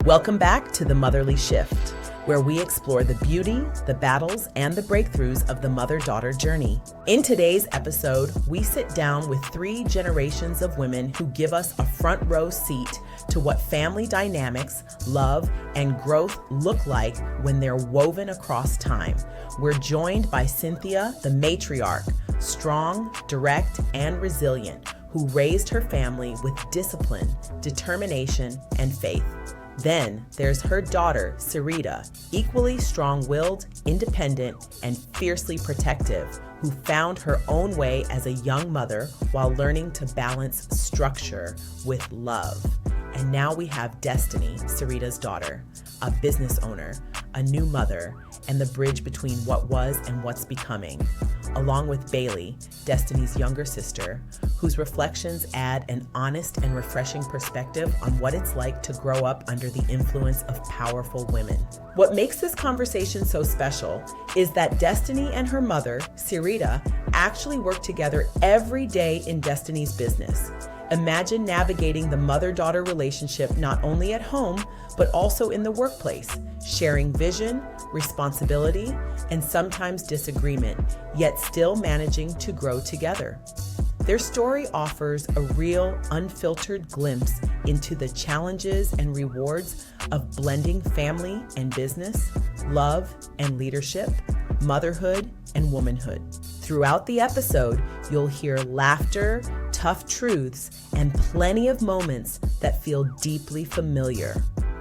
Welcome back to The Motherly Shift, where we explore the beauty, the battles, and the breakthroughs of the mother-daughter journey. In today's episode, we sit down with 3 generations of women who give us a front row seat to what family dynamics, love, and growth look like when they're woven across time. We're joined by Cynthia, the matriarch, strong, direct, and resilient, who raised her family with discipline, determination, and faith. Then there's her daughter, Cyrita, equally strong-willed, independent, and fiercely protective, who found her own way as a young mother while learning to balance structure with love. And now we have Destiny, Cyrita's daughter, a business owner, a new mother, and the bridge between what was and what's becoming, along with Bailey, Destiny's younger sister, whose reflections add an honest and refreshing perspective on what it's like to grow up under the influence of powerful women. What makes this conversation so special is that Destiny and her mother, Cyrita, actually work together every day in Destiny's business. Imagine navigating the mother-daughter relationship not only at home, but also in the workplace, sharing vision, responsibility, and sometimes disagreement, yet still managing to grow together. Their story offers a real, unfiltered glimpse into the challenges and rewards of blending family and business, love and leadership, motherhood and womanhood. Throughout the episode, you'll hear laughter, tough truths, and plenty of moments that feel deeply familiar.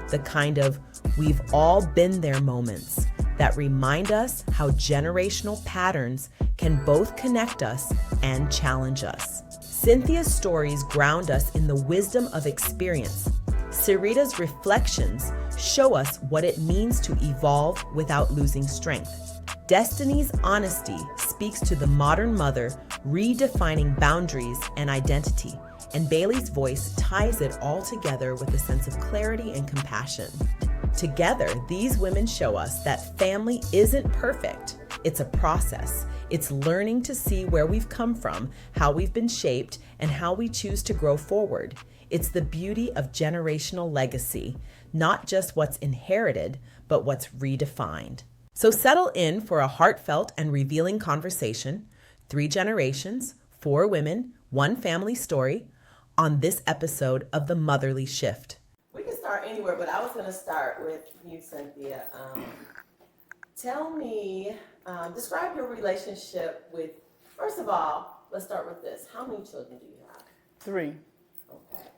The kind of we've all been there moments that remind us how generational patterns can both connect us and challenge us. Cynthia's stories ground us in the wisdom of experience. Cyrita's reflections show us what it means to evolve without losing strength. Destiny's honesty speaks to the modern mother redefining boundaries and identity, and Bailey's voice ties it all together with a sense of clarity and compassion. Together, these women show us that family isn't perfect. It's a process. It's learning to see where we've come from, how we've been shaped, and how we choose to grow forward. It's the beauty of generational legacy, not just what's inherited, but what's redefined. So settle in for a heartfelt and revealing conversation, 3 generations, 4 women, 1 family story, on this episode of The Motherly Shift. We can start anywhere, but I was going to start with you, Cynthia. Tell me, describe your relationship with, first of all, let's start with this. How many children do you have? 3. Okay.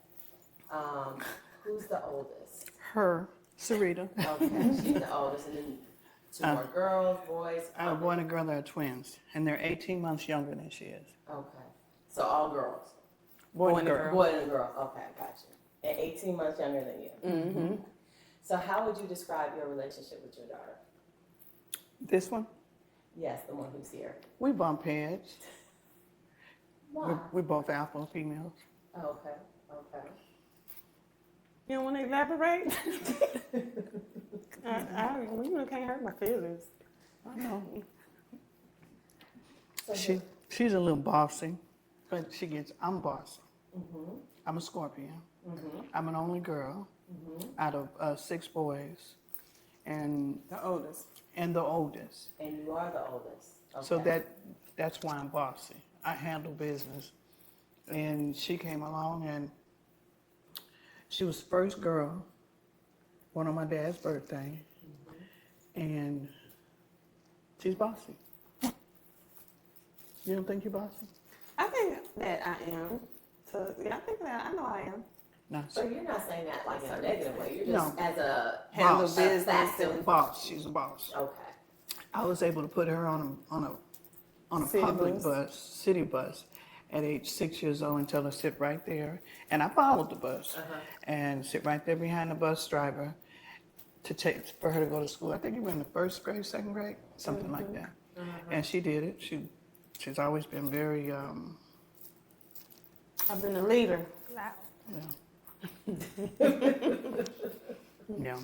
Who's the oldest? Her, Cyrita. Okay, she's the oldest. And then 2 more girls, boys? A boy and a girl that are twins, and they're 18 months younger than she is. Okay. So all girls? Boy and a girl. Boy and a girl. Okay, gotcha. And 18 months younger than you. Mm-hmm. So how would you describe your relationship with your daughter? This one? Yes, the one who's here. We bump heads. Why? We're both alpha females. Okay, okay. You don't want to elaborate? You can't hurt my feelings. I know. So She's a little bossy, but I'm bossy. Mm-hmm. I'm a Scorpio. Mm-hmm. I'm an only girl out of 6 boys, and The oldest. the oldest. And you are the oldest. Okay. So that's why I'm bossy. I handle business. And she came along and she was first girl, born on my dad's birthday. And she's bossy. You don't think you're bossy? I think that I am. So yeah, I think that I know I am. No. So you're not saying that like in a negative way. You're just No. as a Handle Boss. business factor. and Boss. She's a boss. Okay. I was able to put her on a City public bus. city bus, at age 6 years old and tell her sit right there. And I followed the bus and sit right there behind the bus driver for her to go to school. I think you were in the 1st grade, 2nd grade, something like that. And she did it. She's always been very, I've been a leader. yeah.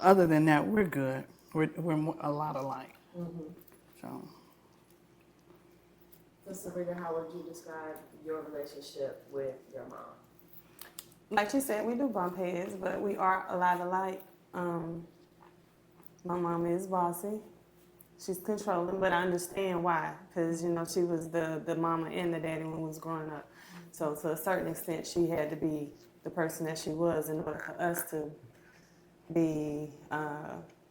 Other than that, we're good. We're a lot alike. So. So Cyrita, how would you describe your relationship with your mom? like she said, we do bump heads, but we are a lot alike. My mom is bossy. She's controlling, but I understand why. Because, you know, she was the mama and the daddy when we was growing up. So to a certain extent, she had to be the person that she was in order for us to be,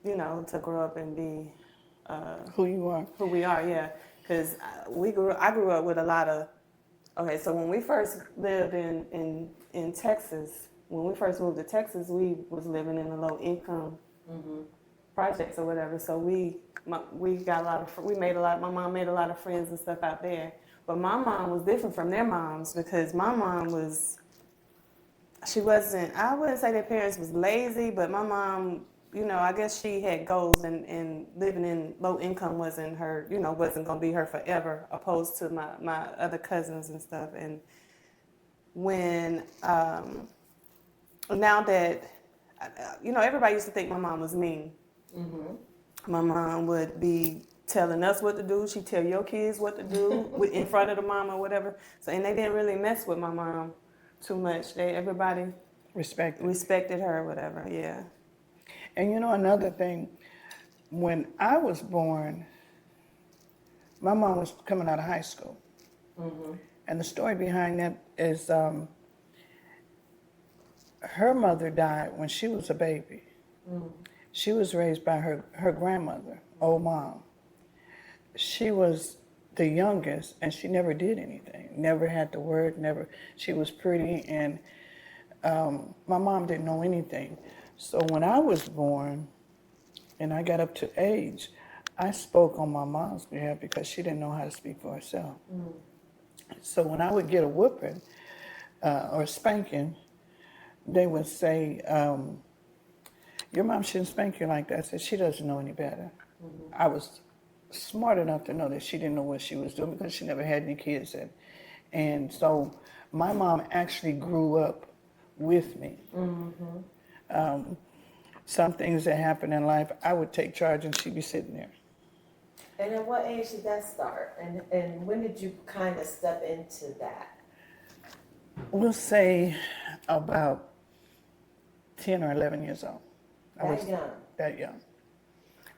you know, to grow up and be Who you are. who we are, yeah. Because I grew up with a lot of, okay, so when we first lived in Texas, when we first moved to Texas, we was living in a low income projects or whatever. So we got a lot of, my mom made a lot of friends and stuff out there. But my mom was different from their moms because my mom was, she wasn't, I wouldn't say their parents was lazy, but my mom, you know, I guess she had goals and living in low income wasn't her, you know, wasn't going to be her forever, opposed to my other cousins and stuff. And when, now that, you know, everybody used to think my mom was mean. My mom would be telling us what to do. She'd tell your kids what to do in front of the mom or whatever. So, and they didn't really mess with my mom too much. Everybody respected her or whatever, yeah. And you know another thing, when I was born, my mom was coming out of high school. And the story behind that is her mother died when she was a baby. She was raised by her grandmother, old mom. She was the youngest, and she never did anything, never had to work, never. She was pretty, and my mom didn't know anything. So when I was born and I got up to age, I spoke on my mom's behalf because she didn't know how to speak for herself. So when I would get a whooping or a spanking, they would say, your mom shouldn't spank you like that. I said, she doesn't know any better. I was smart enough to know that she didn't know what she was doing because she never had any kids. And so my mom actually grew up with me. Some things that happened in life, I would take charge and she'd be sitting there. And at what age did that start? And when did you kind of step into that? We'll say about 10 or 11 years old. Young? That young.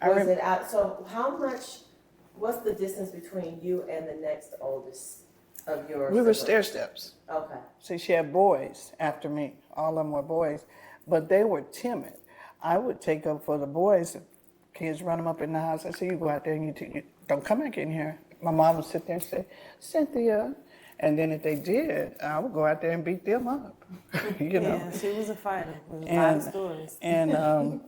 Was it out? So what's the distance between you and the next oldest of your We were siblings? stair steps. Okay. See, she had boys after me. All of them were boys, but they were timid. I would take up for the boys. Kids run them up in the house. I say, you go out there and you don't come back in here. My mom would sit there and say, Cynthia. And then if they did, I would go out there and beat them up. You know. Yeah, she was a fighter. There's a lot of stories. And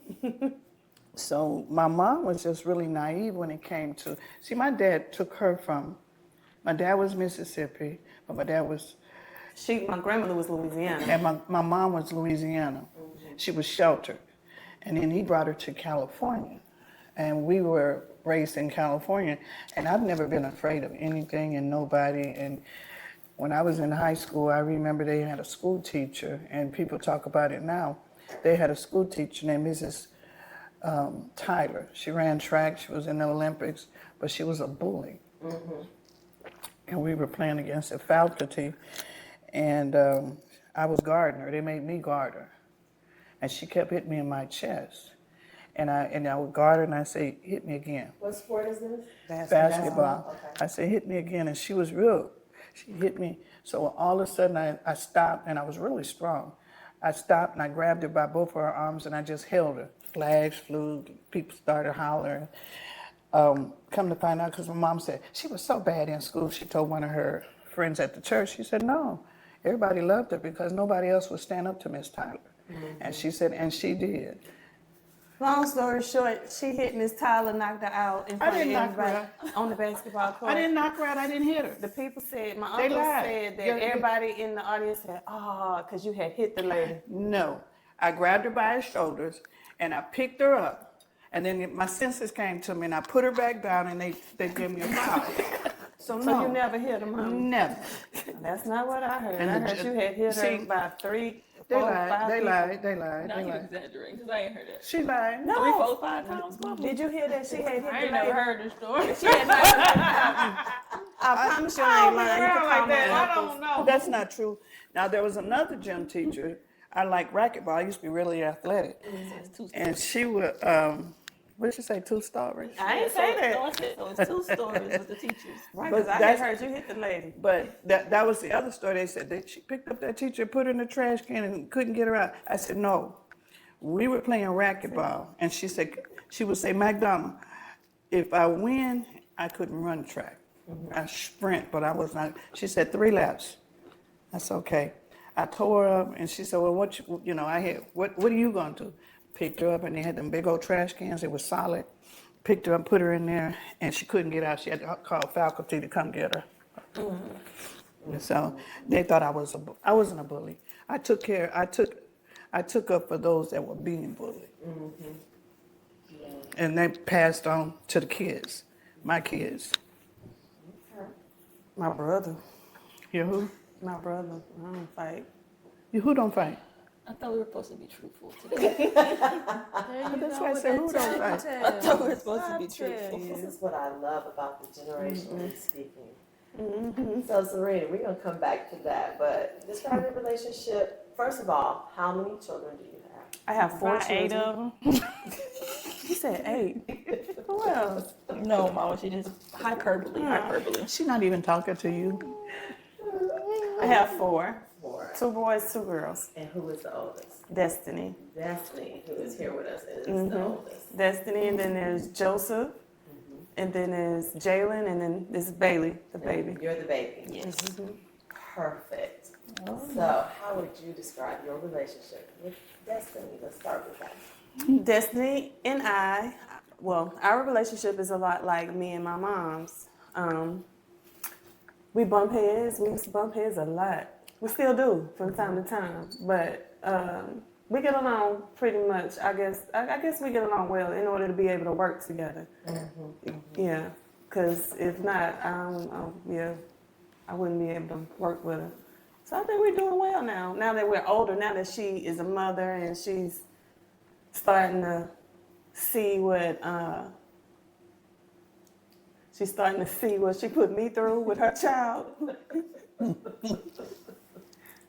so my mom was just really naive when it came to, see, my dad took her from, my dad was Mississippi, but my dad was, My grandmother was Louisiana. and my mom was Louisiana. She was sheltered. And then he brought her to California. And we were raised in California. And I've never been afraid of anything and nobody. And when I was in high school, I remember they had a school teacher, and people talk about it now. They had a school teacher named Mrs. Tyler. She ran track, she was in the Olympics, but she was a bully. And we were playing against the faculty, and I was guarding her. They made me guard her. And she kept hitting me in my chest. And I would guard her and I say, hit me again. What sport is this? Basketball. Okay. I said, hit me again. And she was she hit me. So all of a sudden I stopped, and I was really strong. I stopped and I grabbed her by both of her arms and I just held her. Flags flew, people started hollering. Come to find out, because my mom said, she was so bad in school. She told one of her friends at the church, she said, no, everybody loved her because nobody else would stand up to Miss Tyler. And she said, and she did. Long story short, she hit Miss Tyler, knocked her out in front of everybody on the basketball court. I didn't knock her out, I didn't hit her. The people said, my They uncle lied. said that everybody in the audience said, because you had hit the lady. No, I grabbed her by her shoulders and I picked her up. And then my senses came to me and I put her back down and they gave me a foul. So you never hit her, Mom? Never. That's not what I heard. And I heard you had hit her by 3, 4, 5 They people. lied. No, you exaggerating, because I ain't heard that. She lied. No. 3, 4, 5 times, Mama. Did you hear that she had hit I the ain't never lady? heard the story. She had I promise you I ain't lying. You can call my I uncles. don't know. That's not true. Now, there was another gym teacher. I like racquetball. I used to be really athletic. And she would, what'd you say, 2 stories? I ain't say that. No, I said, so it's 2 stories with the teachers. Right, But because I had that's- heard you hit the lady. But that was the other story. They said that she picked up that teacher, put her in the trash can, and couldn't get her out. I said, no. We were playing racquetball, and she would say, McDonald, if I win, I couldn't run track. I sprint, but I was not. She said 3 laps. That's okay. I tore her up, and she said, well, what are you going to do? Picked her up, and they had them big old trash cans. They were solid. Picked her up, put her in there, and she couldn't get out. She had to call faculty to come get her. And so they thought I wasn't a bully. I took up for those that were being bullied. And they passed on to the kids, my kids. My brother. You who? My brother. I don't fight. You who don't fight? I thought we were supposed to be truthful today. That's why I said who don't fight. I thought we were supposed to be truthful. This is what I love about the generationally speaking. So Cyrita, we're gonna come back to that, but describe your relationship. First of all, how many children do you have? I have 4 About 8 children. of them. You said 8. Who else? No, Mama, she just hyperbole. She's not even talking to you. I have 4. 4. 2 boys, 2 girls. And who is the oldest? Destiny. Destiny, who is here with us, is the oldest. Destiny, and then there's Joseph, and then there's Jalen, and then there's Bailey, the baby. You're the baby. Yes. Perfect. So, how would you describe your relationship with Destiny? Let's start with that. Destiny and our relationship is a lot like me and my mom's. We bump heads. We used to bump heads a lot. We still do from time to time, but we get along pretty much. I guess we get along well in order to be able to work together. Yeah, because if not, I wouldn't be able to work with her. So I think we're doing well now. Now that we're older, now that she is a mother and she's starting to see what she put me through with her child.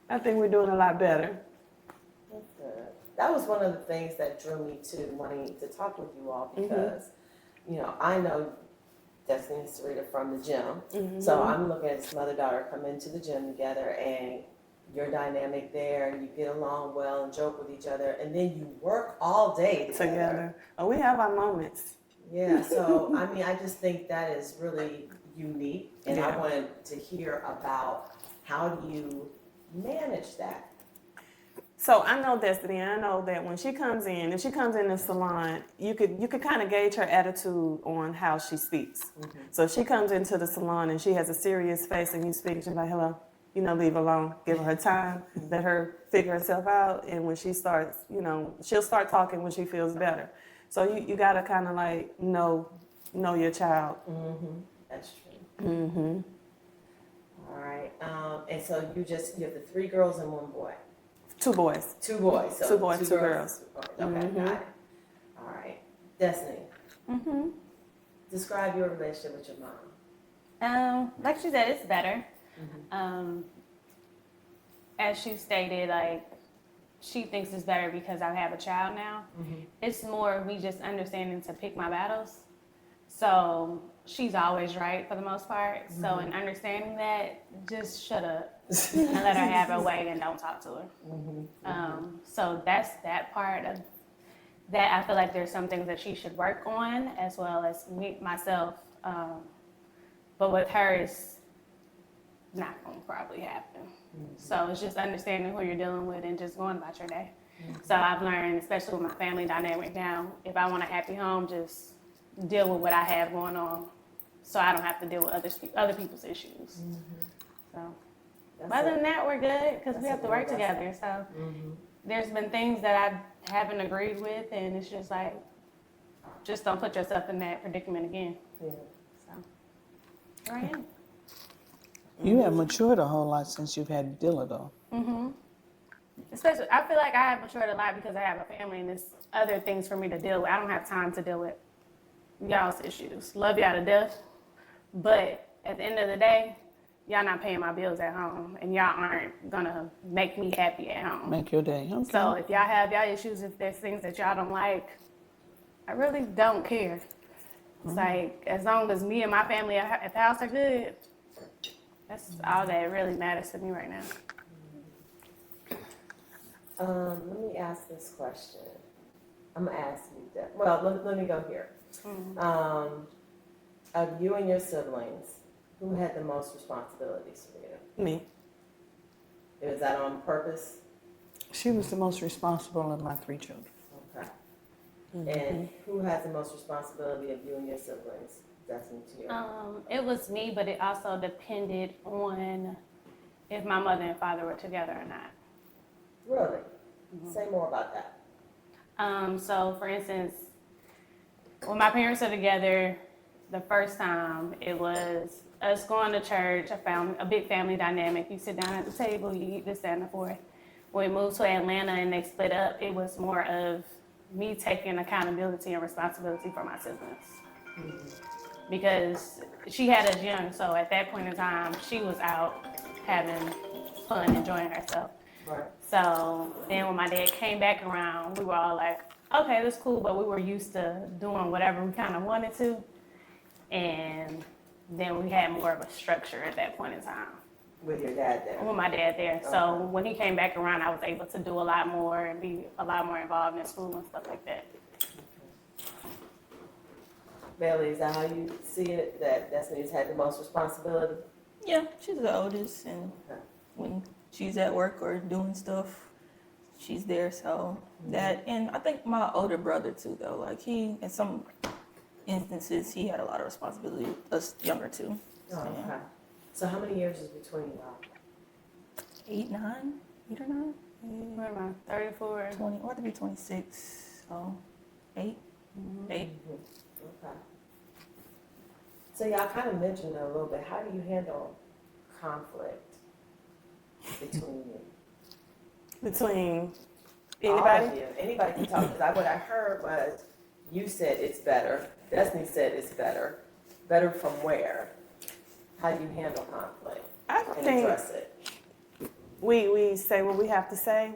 I think we're doing a lot better. That's good. That was one of the things that drew me to wanting to talk with you all because, I know Destiny and Cyrita from the gym. So I'm looking at this mother-daughter come into the gym together and your dynamic there and you get along well and joke with each other and then you work all day together. Oh, we have our moments. Yeah, so I just think that is really unique and I Yeah. wanted to hear about how do you manage that? So I know Destiny, and I know that when she comes in, if she comes in the salon, you could kind of gauge her attitude on how she speaks. So if she comes into the salon and she has a serious face and you speak, she's like, hello, leave her alone, give her time, let her figure herself out. And when she starts, she'll start talking when she feels better. So you gotta kind of like know your child. That's true. All right, and so you have the 3 girls and 1 boy. 2 boys. 2 boys. So 2 boys, 2 girls. Okay, got it. All right. Destiny. Describe your relationship with your mom. Like she said, it's better. As she stated, like, she thinks it's better because I have a child now. It's more of me just understanding to pick my battles. So she's always right for the most part. So in understanding that, just shut up and let her have her way and don't talk to her. So that's that part of that. I feel like there's some things that she should work on as well as myself. But with her, it's not going to probably happen. So it's just understanding who you're dealing with and just going about your day. So I've learned, especially with my family dynamic now, if I want a happy home, just deal with what I have going on so I don't have to deal with other people's issues. So other than that, we're good because we have to work together. So there's been things that I haven't agreed with, and it's just like, just don't put yourself in that predicament again. So here I am. You have matured a whole lot since you've had Dilla, though. Especially, I feel like I have matured a lot because I have a family and there's other things for me to deal with. I don't have time to deal with y'all's issues. Love y'all to death, but at the end of the day, y'all not paying my bills at home, and y'all aren't gonna make me happy at home. Make your day. Okay. So if y'all have y'all issues, if there's things that y'all don't like, I really don't care. It's like, as long as me and my family at the house are good, that's all that really matters to me right now. Let me ask this question. I'm gonna ask you that. Well, let me go here. Of you and your siblings, who had the most responsibilities for you? Me. Was that on purpose? She was the most responsible of my 3 children. Okay. And who has the most responsibility of you and your siblings? Destiny to you. It was me, but it also depended on if my mother and father were together or not. Really? Say more about that. So for instance, when my parents are together, the first time it was us going to church. I found a big family dynamic. You sit down at the table, you eat this, that, and the fourth. When we moved to Atlanta and they split up, it was more of me taking accountability and responsibility for my siblings. Because she had us young, so at that point in time, she was out having fun, enjoying herself. Right. So then when my dad came back around, we were all like, okay, that's cool, but we were used to doing whatever we kind of wanted to. And then we had more of a structure at that point in time. With your dad there? With my dad there. So when he came back around, I was able to do a lot more and be a lot more involved in school and stuff like that. Bailey, is that how you see it, that Destiny's had the most responsibility? Yeah, she's the oldest, and Okay. when she's at work or doing stuff, she's there. So that, and I think my older brother too, though. Like he, in some instances, he had a lot of responsibility. Us younger too. Oh, So, okay. So how many years is between y'all? 8 or 9. Where am I? 34. 20. I want to be 26. So 8. 8. Okay. So y'all kind of mentioned it a little bit. How do you handle conflict between you? Between All anybody? of you. Anybody can talk. Because what I heard was you said it's better. Destiny said it's better. Better from where? How do you handle conflict I and think address it? we say what we have to say,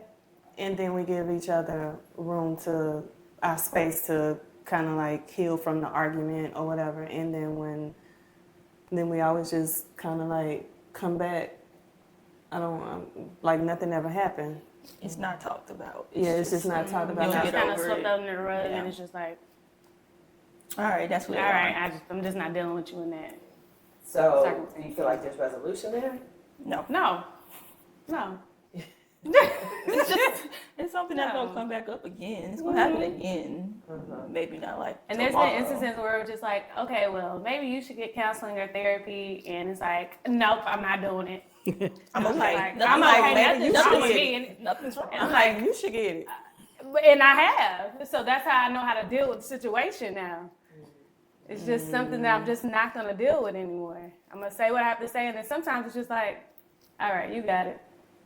and then we give each other room to our space to kind of like heal from the argument or whatever. And then we always just kind of like come back. Like nothing ever happened. It's not talked about. Yeah, it's just not talked about. You'll Just get kind of over swept it. under the rug, Yeah. and it's just like, All right, that's what. all right, I'm just not dealing with you in that. So do you feel like there's resolution there? No, No. it's just it's something that's No. gonna come back up again. It's gonna happen again. Maybe not like. And there's tomorrow. been instances where we're just like, okay, well, maybe you should get counseling or therapy, and it's like, nope, I'm not doing it. I'm okay. Like, Nothing's I'm wrong. okay, Maybe nothing's wrong you with should me. get it. Nothing's wrong. And I'm like, you should get it. And I have. So that's how I know how to deal with the situation now. It's just something that I'm just not going to deal with anymore. I'm going to say what I have to say, and then sometimes it's just like, all right, you got it.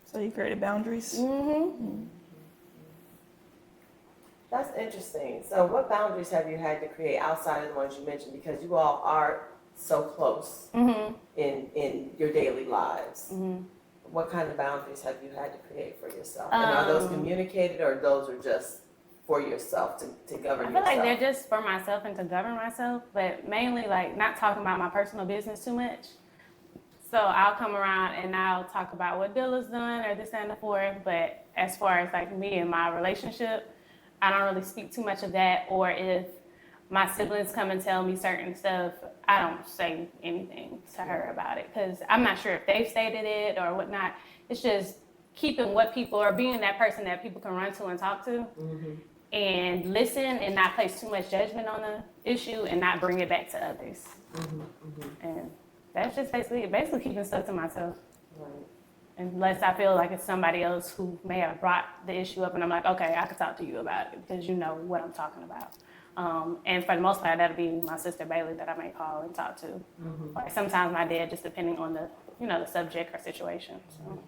So you created boundaries. Mm-hmm. That's interesting. So what boundaries have you had to create outside of the ones you mentioned? Because you all are so close in your daily lives. What kind of boundaries have you had to create for yourself? And are those communicated, or those are just for yourself to govern I feel yourself? like they're just for myself and to govern myself, but mainly like not talking about my personal business too much. So I'll come around and I'll talk about what Dilla's done or this and the fourth, but as far as like me and my relationship, I don't really speak too much of that. Or if my siblings come and tell me certain stuff, I don't say anything to her about it because I'm not sure if they've stated it or whatnot. It's just keeping what people, or being that person that people can run to and talk to. And listen and not place too much judgment on the issue and not bring it back to others. And that's just basically keeping stuff to myself. Right. Unless I feel like it's somebody else who may have brought the issue up and I'm like, okay, I can talk to you about it because you know what I'm talking about. And for the most part, that'll be my sister Bailey that I may call and talk to. Like sometimes my dad, just depending on the subject or situation. So.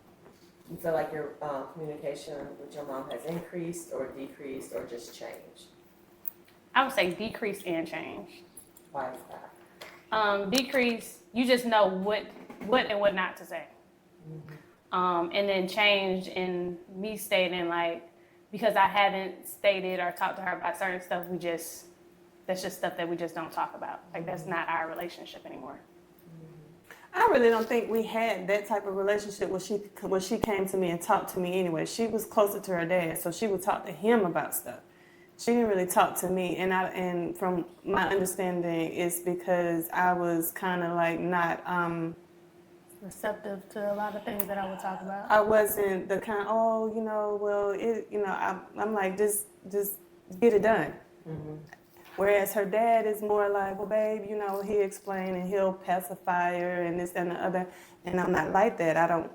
You feel like your communication with your mom has increased or decreased or just changed? I would say decreased and changed. Why is that? Decrease, you just know what and what not to say. And then change in me stating like, because I haven't stated or talked to her about certain stuff, that's just stuff that we just don't talk about. Like that's not our relationship anymore. I really don't think we had that type of relationship when she came to me and talked to me anyway. She was closer to her dad, so she would talk to him about stuff. She didn't really talk to me, and from my understanding, it's because I was kind of like not. Receptive to a lot of things that I would talk about. I wasn't the kind. I'm like just get it done. Whereas her dad is more like, well, babe, he explain and he'll pacify her and this and the other. And I'm not like that. I'm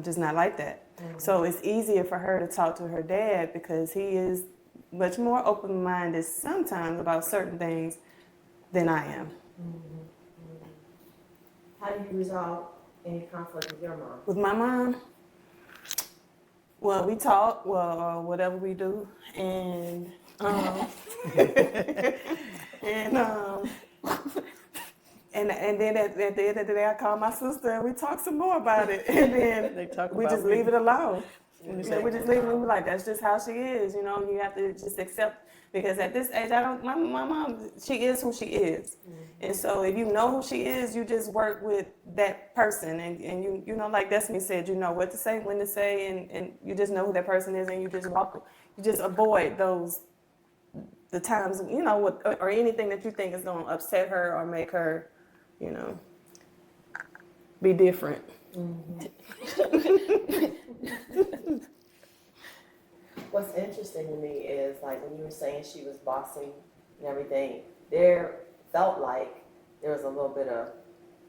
just not like that. So it's easier for her to talk to her dad because he is much more open-minded sometimes about certain things than I am. How do you resolve any conflict with your mom? With my mom, well, we talk, whatever we do, and and then at the end of the day, I call my sister and we talk some more about it, and then we just leave it alone. We just leave it. We're like, that's just how she is. You have to just accept, because at this age, my mom, she is who she is. And so if you know who she is, you just work with that person, and you know, like Destiny said, you know what to say, when to say, and you just know who that person is, and you just you just avoid the times, or anything that you think is going to upset her or make her, be different. What's interesting to me is like when you were saying she was bossy and everything, there felt like there was a little bit of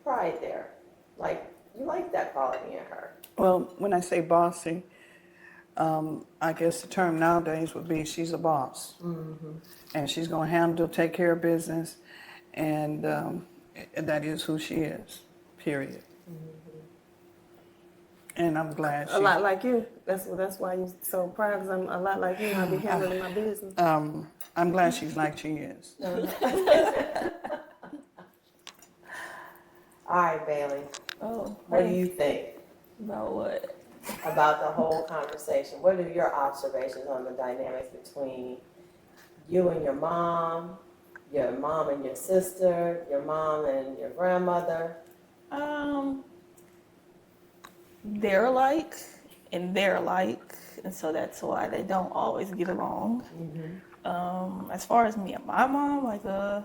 pride there. Like you like that quality in her. Well, when I say bossy, I guess the term nowadays would be she's a boss. And she's going to take care of business, and that is who she is, period. And I'm glad A lot like you. That's why you're so proud, because I'm a lot like you. I be handling my business. I'm glad she's like she is. All right, Bailey. Oh, What do you think about what? about the whole conversation? What are your observations on the dynamics between you and your mom and your sister, your mom and your grandmother? They're alike and they're alike, and so that's why they don't always get along. As far as me and my mom, like we're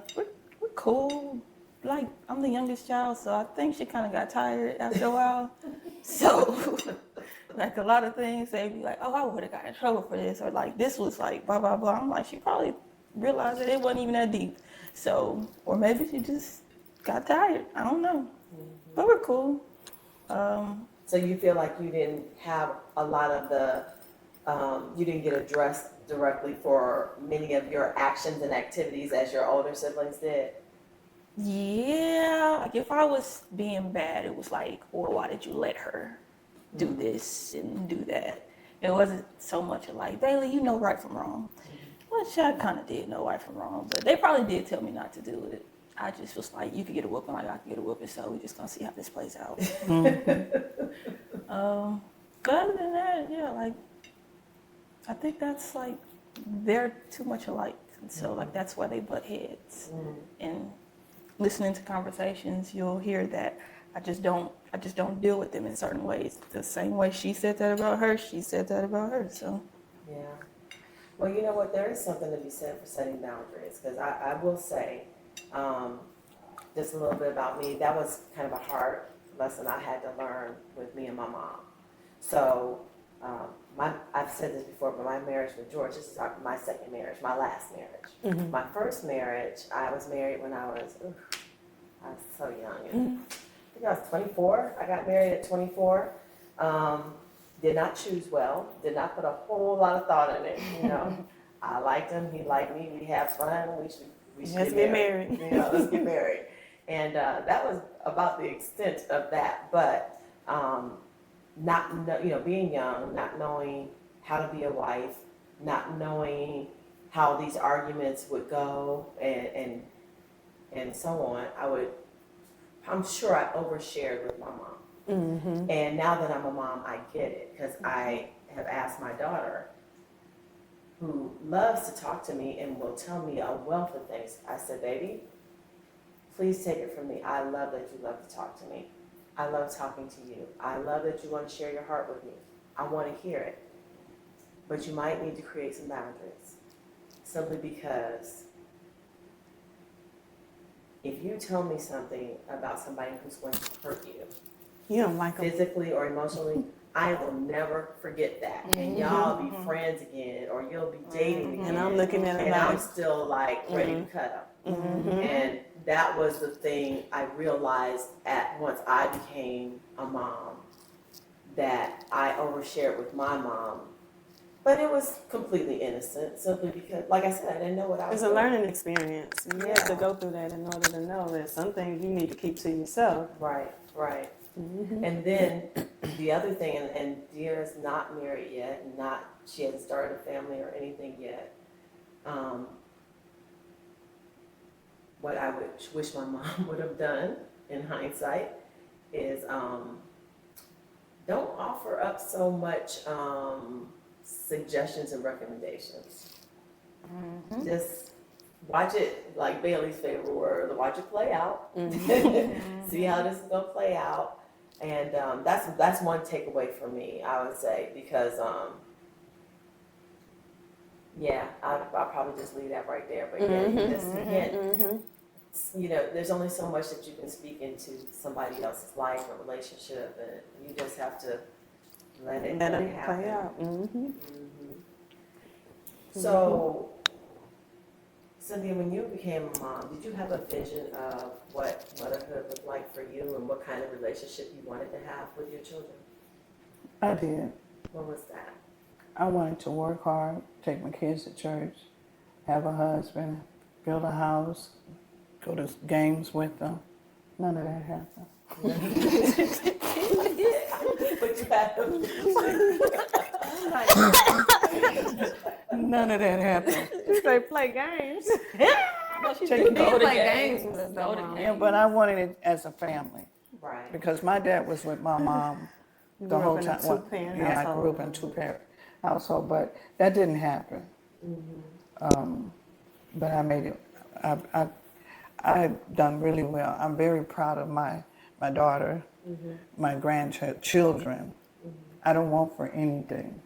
cool. Like I'm the youngest child, so I think she kind of got tired after a while. So like a lot of things, they'd be like, "Oh, I would have got in trouble for this," or like this was like blah blah blah. I'm like, she probably realized that it wasn't even that deep. So, or maybe she just got tired. I don't know, but we're cool. So you feel like you didn't have a lot of you didn't get addressed directly for many of your actions and activities as your older siblings did? Yeah, like if I was being bad, it was like, well, why did you let her do this and do that? It wasn't so much of like, Bailey, you know right from wrong. Which I kind of did know right from wrong, but they probably did tell me not to do it. I just was like, you could get a whooping like I could get a whooping, so we just gonna see how this plays out. But other than that, yeah, like, I think that's like, they're too much alike. And so like, that's why they butt heads. And listening to conversations, you'll hear that I just don't deal with them in certain ways. The same way she said that about her, she said that about her, so. Yeah. Well, you know what? There is something to be said for setting boundaries, because I will say, just a little bit about me, that was kind of a hard lesson I had to learn with me and my mom. So, I've said this before, but my marriage with George, this is my second marriage, my last marriage. My first marriage, I was married when I was so young. I think I was 24. I got married at 24. Did not choose well, did not put a whole lot of thought in it, I liked him, he liked me, we had fun, we should Let's get married. Let's get married. And that was about the extent of that, but being young, not knowing how to be a wife, not knowing how these arguments would go and so on, I would I'm sure I overshared with my mom. And now that I'm a mom, I get it, because I have asked my daughter, who loves to talk to me and will tell me a wealth of things. I said, baby, please take it from me. I love that you love to talk to me. I love talking to you. I love that you want to share your heart with me. I want to hear it. But you might need to create some boundaries. Simply because if you tell me something about somebody who's going to hurt you, You don't like them. physically or emotionally, I will never forget that. And y'all be friends again, or you'll be dating again. And I'm looking at it and I'm like, still like ready to cut them. And that was the thing I realized once I became a mom, that I overshared with my mom. But it was completely innocent, simply because, like I said, I didn't know what I was it's a doing. learning experience. You have to go through that in order to know that some things you need to keep to yourself. Right, right. And then the other thing, and Dear is not married yet, she hasn't started a family or anything yet. What I would wish my mom would have done in hindsight is don't offer up so much suggestions and recommendations. Just watch it, like Bailey's favorite word, watch it play out. See how this is gonna play out. And that's one takeaway for me, I would say, because I'll probably just leave that right there. But yeah, you can't, you know, there's only so much that you can speak into somebody else's life or relationship, and you just have to let it Play happen. out. So, Cynthia, when you became a mom, did you have a vision of what motherhood looked like for you and what kind of relationship you wanted to have with your children? I did. What was that? I wanted to work hard, take my kids to church, have a husband, build a house, go to games with them. None of that happened. But you had None of that happened. They play games. She Take go to play games. games with Go to them. Yeah, but I wanted it as a family right. because my dad was with my mom the grew whole up in a time. Well, two-parent yeah, I household. grew up in a two-parent household, but that didn't happen. But I made it. I've done really well. I'm very proud of my daughter, my grandchildren. I don't want for anything.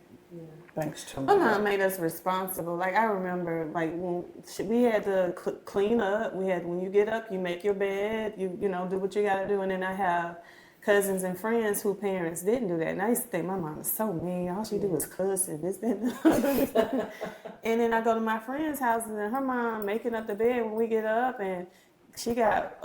Thanks to My my mom made us responsible. Like I remember, like when we had to clean up. When you get up, you make your bed. You know do what you got to do. And then I have cousins and friends whose parents didn't do that. And I used to think my mom is so mean. All she do is cuss and this, that, and the other. And then I go to my friends' houses and her mom making up the bed when we get up, and she got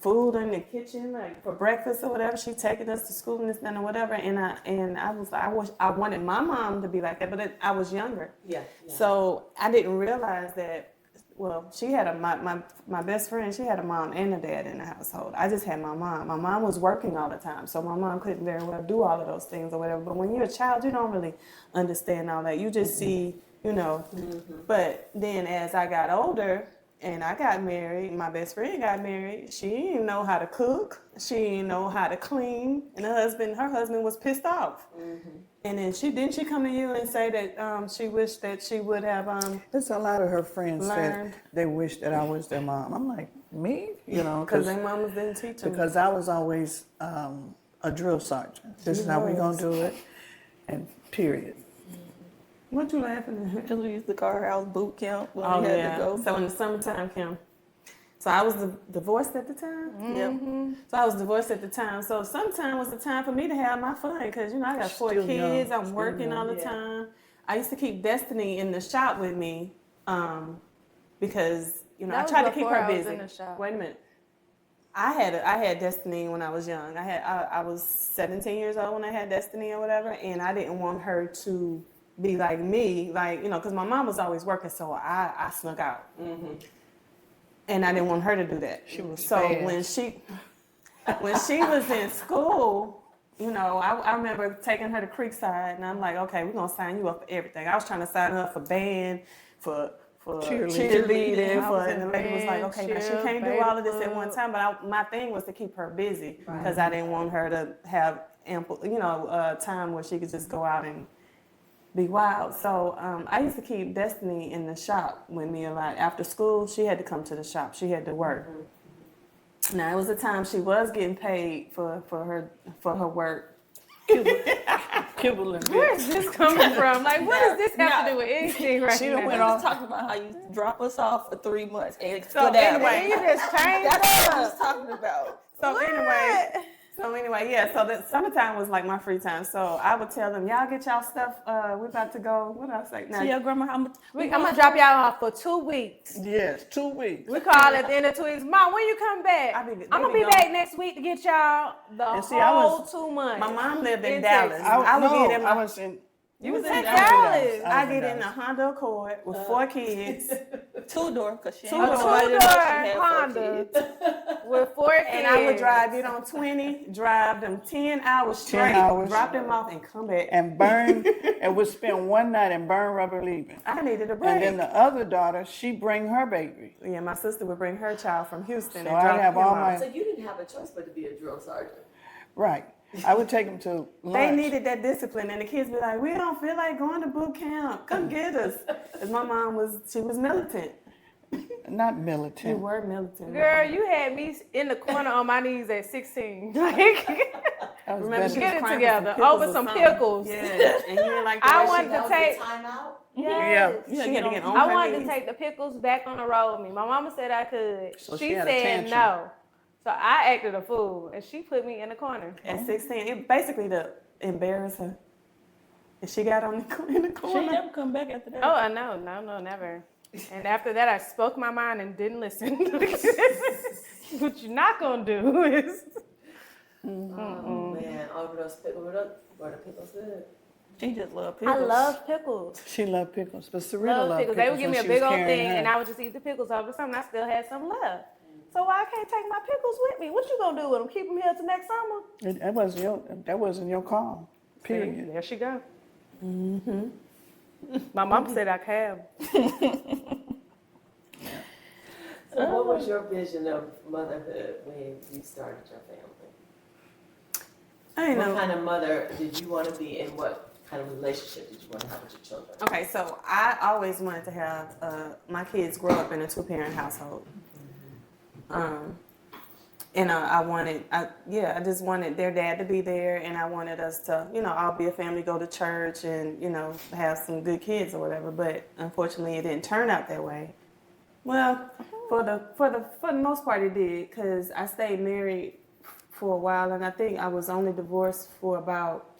food in the kitchen like for breakfast or whatever. She taking us to school and this and whatever. And I was like, I wanted my mom to be like that, but I was younger. Yeah. So I didn't realize that. Well, she had my best friend. She had a mom and a dad in the household. I just had my mom. My mom was working all the time, so my mom couldn't very well do all of those things or whatever. But when you're a child, you don't really understand all that. You just see, you know. But then as I got older and I got married, my best friend got married. She didn't know how to cook. She didn't know how to clean, and her husband was pissed off. And then didn't she come to you and say that she wished that she would have There's a lot of her friends learned. said they wish that I was their mom. I'm like, me? You know, Because their mamas didn't teach them. because I was always a drill sergeant. This is how we're going to do it, and period. What you laughing at? Because we used to call her house boot camp when Oh we had yeah. to go. So in the summertime, Kim. So I was divorced at the time. Yep. So I was divorced at the time. So sometime was the time for me to have my fun because you know I got 4 Still kids. young. I'm Still working young. all the time. I used to keep Destiny in the shop with me because you know That I was tried to keep before her I was busy. in the shop. Wait a minute. I had Destiny when I was young. I was 17 years old when I had Destiny or whatever, and I didn't want her to be like me, like you know, because my mom was always working, so I snuck out. And I didn't want her to do that. She was so fast. when she was in school, you know, I remember taking her to Creekside, and I'm like, okay, we're gonna sign you up for everything. I was trying to sign her up for band, for cheerleading, I was and the in lady was like, band, okay, now she chill, can't do baby all of this at food. one time. But my thing was to keep her busy because I didn't want her to have ample, time where she could just go out and be wild. So I used to keep Destiny in the shop with me a lot. After school, she had to come to the shop. She had to work. Now it was a time she was getting paid for her work. Kibble and Where bits. is this coming from? Like, what does this have to do with anything right She now? done We went was off. talking about how you drop us off for 3 months and So go down. anyway, You just changed That's what I up. was talking about. So anyway, yeah. So the summertime was like my free time. So I would tell them, y'all get y'all stuff. We about to go. What did I say? Now, So your grandma, I'm I'm gonna drop y'all off for 2 weeks. Yes, 2 weeks. We call it the end of 2 weeks. Mom, when you come back? they I'm gonna be be gone. back next week to get y'all the And see, whole 2 months. my mom lived in In Dallas. Texas. I would get in I my. was in. You was in Dallas. Dallas. I I was get in a Dallas. Honda Accord with 4 kids, 2-door because she Two ain't door. nobody to know she had 4 Honda kids. with 4 kids. and I would drive it on 20, drive them 10 hours 10 straight, hours. drop them off, and come back. And burn, and would spend one night in Burn Rubber leaving. I needed a break. And then the other daughter, she bring her baby. Yeah, my sister would bring her child from Houston So and I'd drop have him all off. my, So you didn't have a choice but to be a drill sergeant. right. I would take them to lunch. They needed that discipline, and the kids be like, "We don't feel like going to boot camp. Come get us." Because my mom was militant. Not You militant. were militant. Girl, you had me in the corner on my knees at 16. Like, That was Remember, she better. was Get it crying together for some over pickles or some something. pickles. Yeah, and you didn't like the I way wanted she to That was take- the timeout? Yeah. She had to get on I her wanted to knees. take the pickles back on the road with me. My mama said I could. So she she had a said tantrum. no. So I acted a fool, and she put me in the corner. At 16, it basically to embarrass her. And she got on the, in the She corner. ain't never come back after that. Oh, no, never. And after that, I spoke my mind and didn't listen. What you're not gonna do is. Oh man, over those pickles, were the pickles good? She just love pickles. I love pickles. She loved pickles, but Cyrita Love loved pickles. They would give me a when she big was old carrying thing, her. and I would just eat the pickles over something. I still had some left. So why I can't take my pickles with me? What you gonna do with them? Keep them here till next summer? That wasn't your call. Period. There she go. Mm-hmm. My mom said I could have. So what was your vision of motherhood when you started your family? I didn't What know. kind of mother did you want to be, and what kind of relationship did you want to have with your children? Okay, so I always wanted to have my kids grow up in a 2-parent household. And I just wanted their dad to be there, and I wanted us to, all be a family, go to church, and have some good kids or whatever. But unfortunately, it didn't turn out that way. Well, for the most part, it did, because I stayed married for a while, and I think I was only divorced for about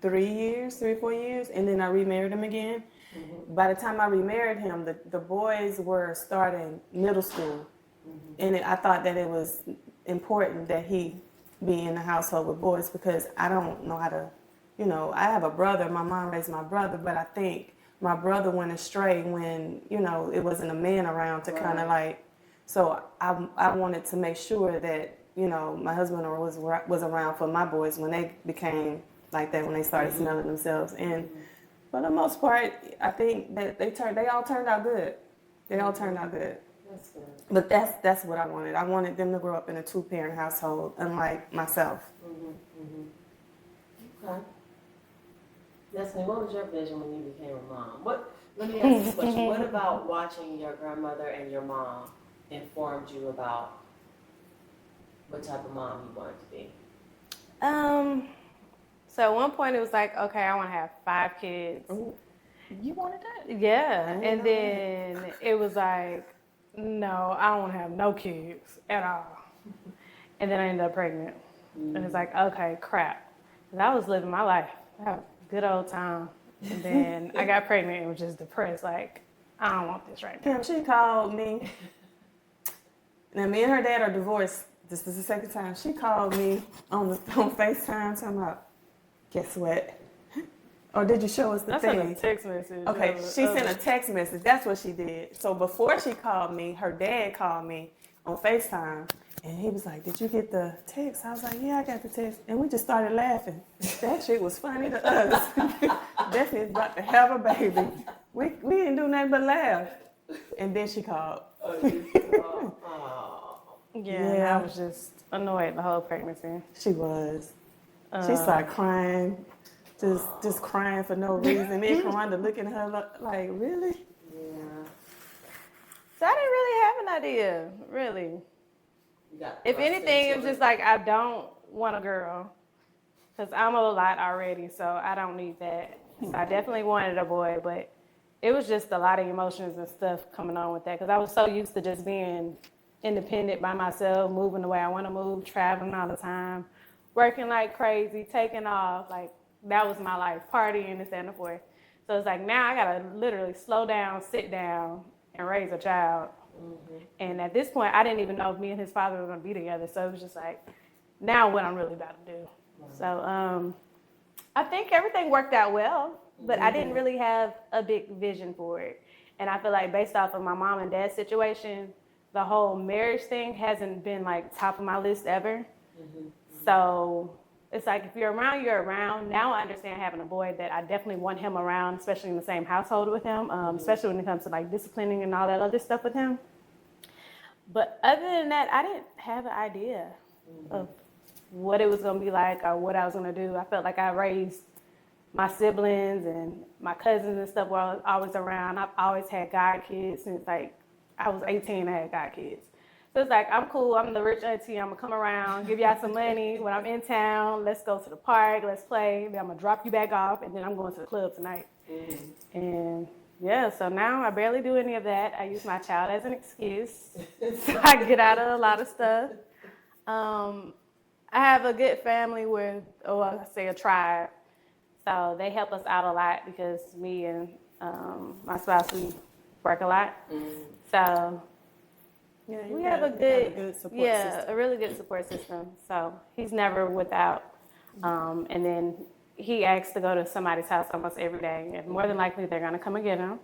3 or 4 years, and then I remarried him again. Mm-hmm. By the time I remarried him, the boys were starting middle school, and I thought that it was important that he be in the household with boys, because I don't know how to, I have a brother. My mom raised my brother, but I think my brother went astray when, it wasn't a man around to kind of like, so I wanted to make sure that, my husband was around for my boys when they became like that, when they started smelling themselves. And for the most part, I think that they all turned out good. They all turned out good. That's good. But that's what I wanted. I wanted them to grow up in a 2-parent household, unlike myself. Okay. Destiny, what was your vision when you became a mom? Let me ask you this question. What about watching your grandmother and your mom informed you about what type of mom you wanted to be? So at one point it was like, okay, I want to have 5 kids. You wanted that? Yeah, and then it was like, no, I don't want to have no kids at all. And then I ended up pregnant. And it's like, okay, crap. 'Cause I was living my life. I had a good old time. And then I got pregnant and was just depressed. Like, I don't want this right now. Kim, she called me. Now, me and her dad are divorced. This is the second time. She called me on FaceTime talking about, guess what? Or did you show us the I sent thing? a text message. Okay, she sent a text message. That's what she did. So before she called me, her dad called me on FaceTime. And he was like, did you get the text? I was like, yeah, I got the text. And we just started laughing. That shit was funny to us. Destiny's about to have a baby. We didn't do nothing but laugh. And then she called. Oh, Yeah, and I was just annoyed the whole pregnancy. She was. She started crying, just crying for no reason. Me and Karonda looking at her like, really? Yeah. So I didn't really have an idea, really. You got If thrust anything, it into was just like, I don't want a girl. Because I'm a lot already, so I don't need that. So I definitely wanted a boy, but it was just a lot of emotions and stuff coming on with that. Because I was so used to just being independent by myself, moving the way I want to move, traveling all the time, working like crazy, taking off. Like, that was my life, partying, this, and the fourth. So it's like, now I got to literally slow down, sit down, and raise a child. And at this point, I didn't even know if me and his father were going to be together. So it was just like, now what I'm really about to do. So I think everything worked out well, but I didn't really have a big vision for it. And I feel like based off of my mom and dad's situation, the whole marriage thing hasn't been like top of my list ever. So it's like, if you're around, you're around. Now I understand having a boy that I definitely want him around, especially in the same household with him, especially when it comes to like disciplining and all that other stuff with him. But other than that, I didn't have an idea of what it was going to be like or what I was going to do. I felt like I raised my siblings and my cousins and stuff were always around. I've always had god kids since like I was 18. I had god kids. So it's like, I'm cool. I'm the rich auntie. I'm going to come around, give y'all some money when I'm in town. Let's go to the park. Let's play. Then I'm going to drop you back off, and then I'm going to the club tonight. And yeah, so now I barely do any of that. I use my child as an excuse. So I get out of a lot of stuff. I have a good family with, I say a tribe. So they help us out a lot because me and my spouse, we work a lot. So Yeah, we have a good support system. system. A really good support system. So he's never without. And then he asks to go to somebody's house almost every day. And more than likely, they're going to come and get him.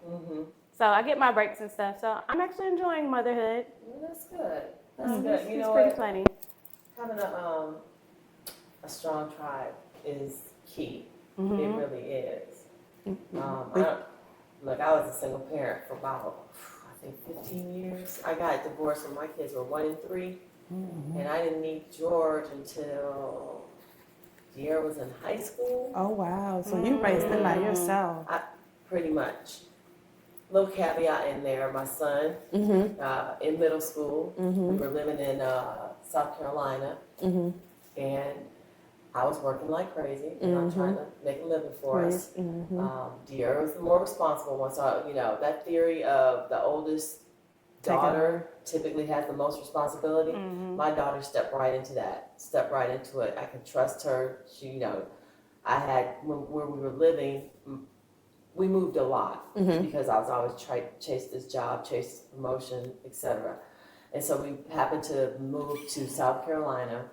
So I get my breaks and stuff. So I'm actually enjoying motherhood. Well, that's good. That's good. You It's know pretty what? funny. Having a strong tribe is key. It really is. Look, I was a single parent for about, I think, 15 years. I got divorced when my kids were 1 and 3, and I didn't meet George until Dear was in high school. Oh, wow. So you raised them by yourself. Pretty much. Little caveat in there, my son, in middle school, we were living in South Carolina, and I was working like crazy, trying to make a living for us. Dear was the more responsible one, so, you know, that theory of the oldest daughter typically has the most responsibility. My daughter stepped right into it. I could trust her. She, you know, where we were living, we moved a lot because I was always trying to chase this job, chase this promotion, etc. And so we happened to move to South Carolina,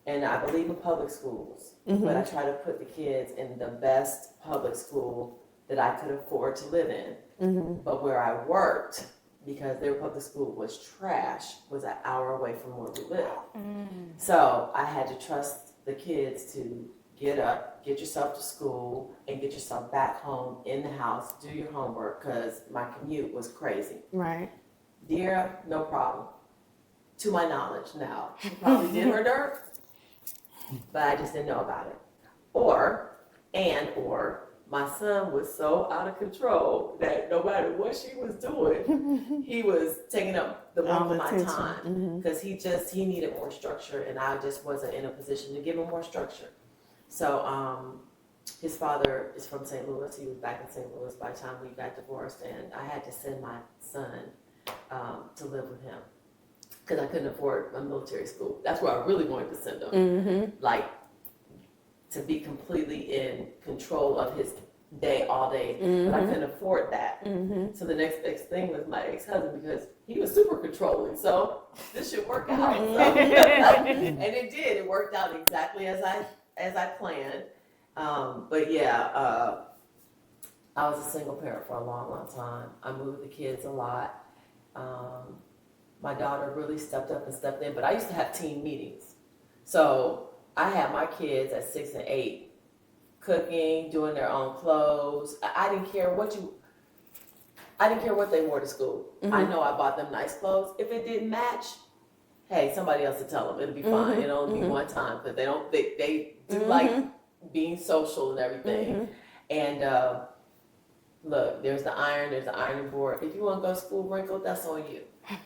and I believe in public schools, but I try to put the kids in the best public school that I could afford to live in. But where I worked, because their public school was trash, was an hour away from where we lived. So I had to trust the kids to get up, get yourself to school, and get yourself back home in the house, do your homework, because my commute was crazy. Right. Dear, no problem. To my knowledge now. She probably did her dirt, but I just didn't know about it. Or my son was so out of control that no matter what she was doing, he was taking up the bulk of my time because he needed more structure, and I just wasn't in a position to give him more structure. So his father is from St. Louis. He was back in St. Louis by the time we got divorced, and I had to send my son to live with him because I couldn't afford a military school. That's where I really wanted to send him, like to be completely in control of his day all day, but I couldn't afford that. So the next best thing was my ex-husband because he was super controlling. So this should work out. So, and it did. It worked out exactly as I planned. But yeah, I was a single parent for a long, long time. I moved the kids a lot. My daughter really stepped up and stepped in, but I used to have team meetings. So I had my kids at 6 and 8 cooking, doing their own clothes. I didn't care what they wore to school. I know I bought them nice clothes. If it didn't match, hey, somebody else to tell them. It'll be fine. It'll only be one time. But they do like being social and everything. And look, there's the ironing board. If you want to go to school wrinkled, that's on you.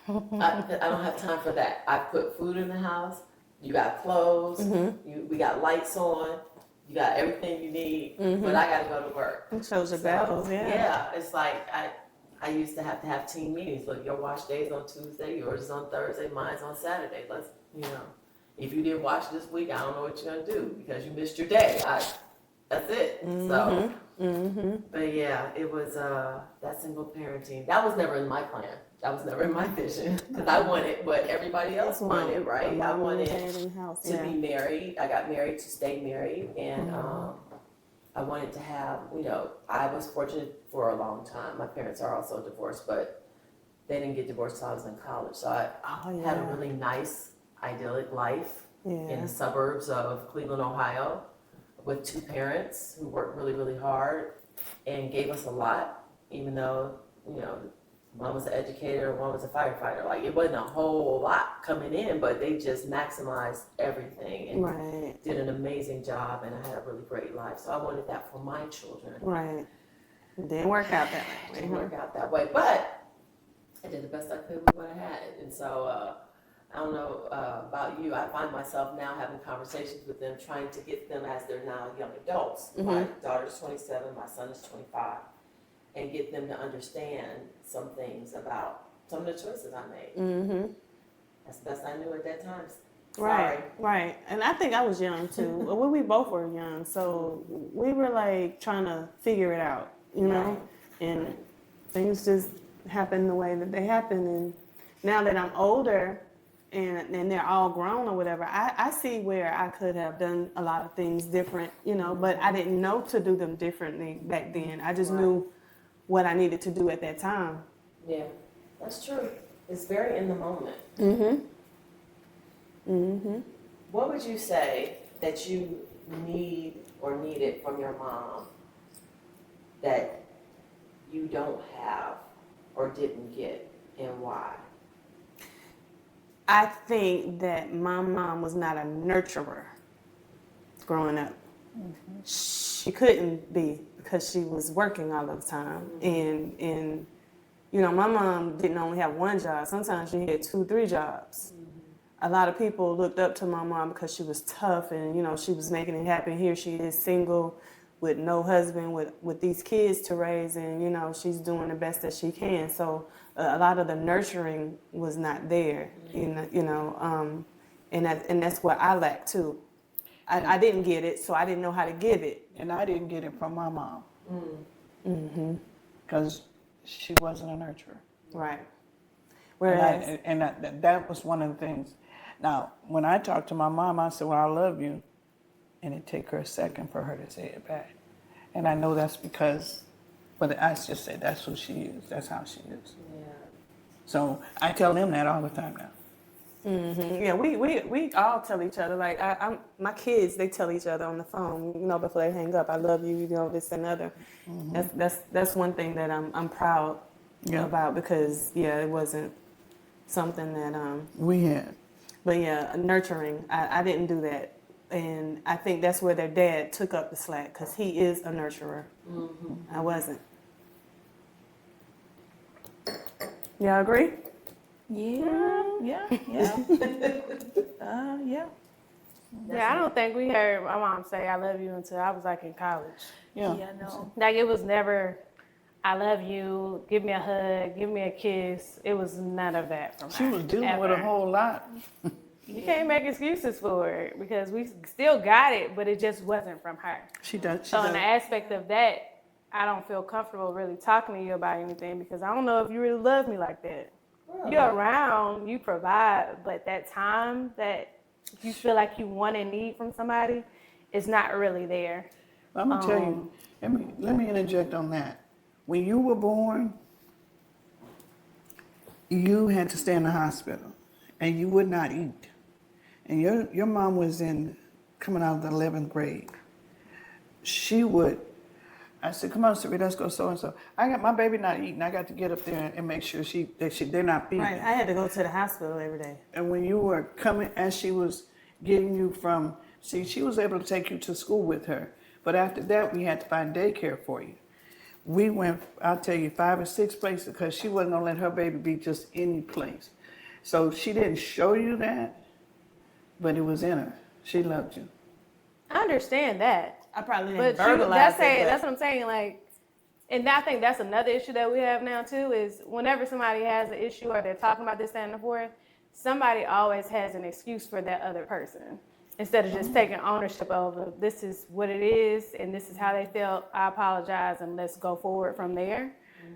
I don't have time for that. I put food in the house. You got clothes. We got lights on. You got everything you need. But I got to go to work. It shows your battles, yeah. Yeah, it's like I used to have team meetings. Look, your wash day is on Tuesday, yours is on Thursday, mine's on Saturday. Let's, if you didn't wash this week, I don't know what you're gonna do because you missed your day. That's it. So, but yeah, it was that single parenting. That was never in my plan. That was never in my vision because I wanted what everybody else wanted, right? I wanted to be married. I got married to stay married, and I wanted to have, I was fortunate for a long time. My parents are also divorced, but they didn't get divorced until I was in college. So I had a really nice, idyllic life in the suburbs of Cleveland, Ohio, with two parents who worked really, really hard and gave us a lot, even though, one was an educator, one was a firefighter. Like, it wasn't a whole lot coming in, but they just maximized everything and did an amazing job, and I had a really great life. So I wanted that for my children. Right. It didn't work out that way. It didn't work out that way, but I did the best I could with what I had. And so I don't know about you. I find myself now having conversations with them, trying to get them as they're now young adults. My daughter's 27, my son is 25. And get them to understand some things about some of the choices I made. That's the best I knew at that time. Sorry. Right. And I think I was young too. Well, we both were young, so we were like trying to figure it out, know? And things just happen the way that they happen. And now that I'm older and they're all grown or whatever, I see where I could have done a lot of things different, but I didn't know to do them differently back then. I just knew what I needed to do at that time. Yeah, that's true. It's very in the moment. What would you say that you need or needed from your mom that you don't have or didn't get, and why? I think that my mom was not a nurturer growing up. She couldn't be because she was working all the time. And my mom didn't only have one job. Sometimes she had 2-3 jobs. A lot of people looked up to my mom because she was tough and, she was making it happen. Here she is single with no husband, with these kids to raise, and, she's doing the best that she can. So a lot of the nurturing was not there, and that's what I lacked too. I didn't get it, so I didn't know how to give it. And I didn't get it from my mom. Because she wasn't a nurturer. Right. Whereas, that was one of the things. Now, when I talked to my mom, I said, well, I love you. And it take her a second for her to say it back. And I know that's because, but I just say that's who she is. That's how she is. Yeah. So I tell them that all the time now. Yeah, we all tell each other, like my kids, they tell each other on the phone, before they hang up, I love you, this and other. That's one thing that I'm proud about, because it wasn't something that we had. But nurturing, I didn't do that, and I think that's where their dad took up the slack, because he is a nurturer. I wasn't. Y'all agree? Yeah. Yeah, I don't think we heard my mom say I love you until I was like in college. Yeah, no. Like, it was never, I love you, give me a hug, give me a kiss. It was none of that from her. She was dealing with a whole lot. You can't make excuses for it because we still got it, but it just wasn't from her. So in the aspect of that, I don't feel comfortable really talking to you about anything because I don't know if you really love me like that. You're around, you provide, but that time that you feel like you want and need from somebody is not really there. I'm gonna tell you. Let me interject on that. When you were born, you had to stay in the hospital, and you would not eat. And your mom was coming out of the 11th grade. She would I said, come on, Cyrita, let's go so-and-so. I got my baby not eating. I got to get up there and make sure they're not feeding. Right. I had to go to the hospital every day. And when you were coming, as she was getting you from, see, she was able to take you to school with her. But after that, we had to find daycare for you. We went, I'll tell you, 5 or 6 places because she wasn't going to let her baby be just any place. So she didn't show you that, but it was in her. She loved you. I understand that. I probably But didn't verbalize that's what I'm saying. Like, and I think that's another issue that we have now too, is whenever somebody has an issue or they're talking about this, that, and the fourth, somebody always has an excuse for that other person. Instead of just taking ownership over, this is what it is and this is how they felt, I apologize and let's go forward from there.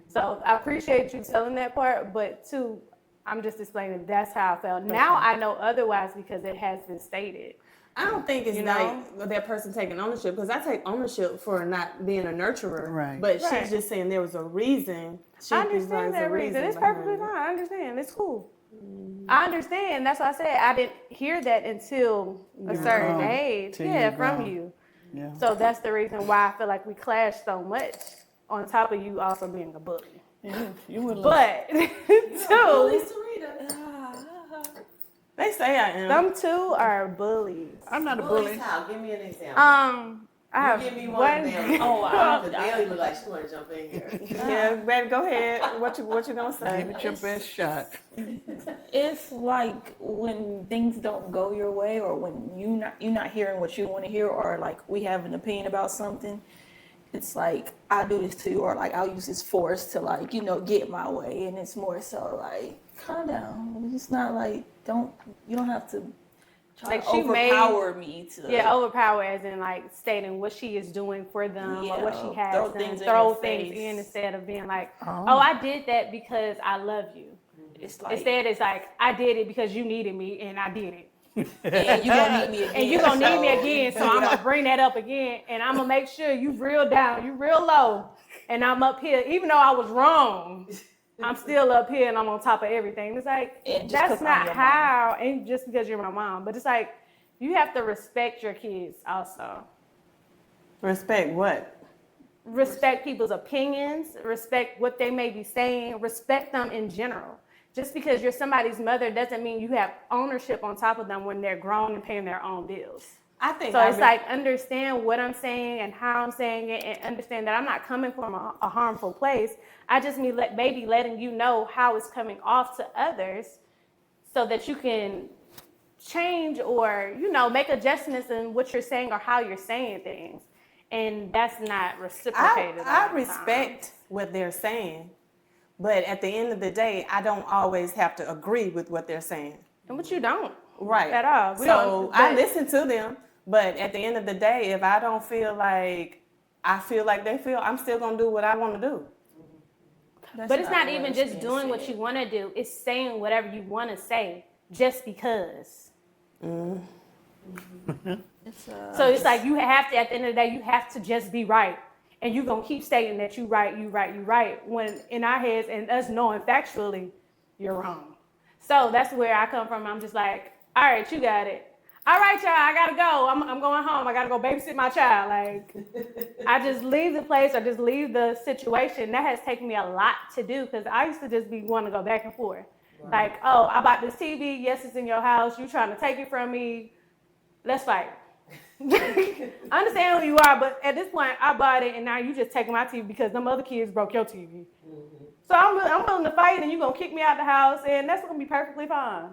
So I appreciate you telling that part, but too, I'm just explaining that's how I felt. Now I know otherwise because it has been stated. I don't think it's like that person taking ownership, because I take ownership for not being a nurturer. Right. But she's just saying there was a reason. I understand that reason. It's perfectly fine. I understand. It's cool. I understand. That's why I said I didn't hear that until a certain age. Yeah, from you. Yeah. So that's the reason why I feel like we clash so much, on top of you also being a bully. Yeah, you would But Bully two, Cyrita. They say I am. them two are bullies. I'm not a Bully bully. how? Give me an example. I have Give me one. Bailey. Oh, wow. Because Bailey look like she want to jump in here. Yeah, baby, go ahead. What you gonna say? Give it your best shot. It's like when things don't go your way, or when you're not hearing what you want to hear, or like we have an opinion about something. It's like I do this too, or like I'll use this force to like get my way, and it's more so like calm down. It's not like you don't have to try Like to she overpower me to overpower as in like stating what she is doing for them or what she has throw done. things in Throw your things face. in instead of being like, oh, I did that because I love you. It's like Instead, it's like, I did it because you needed me and I did it. and you're gonna need me again. And you're going to need me so- again, so I'm going to bring that up again. And I'm going to make sure you real down, you real low. And I'm up here, even though I was wrong, I'm still up here and I'm on top of everything. It's like, And just that's 'cause I'm not your how, and just because you're my mom. But it's like, you have to respect your kids also. Respect what? Respect people's opinions, respect what they may be saying, respect them in general. Just because you're somebody's mother doesn't mean you have ownership on top of them when they're grown and paying their own bills. I think So it's like, understand what I'm saying and how I'm saying it, and understand that I'm not coming from a harmful place. I just mean maybe letting you know how it's coming off to others so that you can change or, make adjustments in what you're saying or how you're saying things. And that's not reciprocated. I all the respect time. what they're saying, but at the end of the day, I don't always have to agree with what they're saying. But you don't. Right. At all. So I listen to them, but at the end of the day, if I don't feel like they feel, I'm still gonna do what I want to do. But it's not even just doing what you want to do. It's saying whatever you want to say just because. So it's like you have to, at the end of the day, you have to just be right. And you're going to keep stating that you right, when in our heads and us knowing factually, you're wrong. So that's where I come from. I'm just like, all right, you got it. All right, y'all, I got to go. I'm going home. I got to go babysit my child. Like, I just leave the place or just leave the situation. That has taken me a lot to do because I used to just be wanting to go back and forth. Right. Like, oh, I bought this TV. Yes, it's in your house. You trying to take it from me. Let's fight. I understand who you are, but at this point, I bought it, and now you just taking my TV because them other kids broke your TV. So I'm willing to fight, and you're going to kick me out the house, and that's going to be perfectly fine.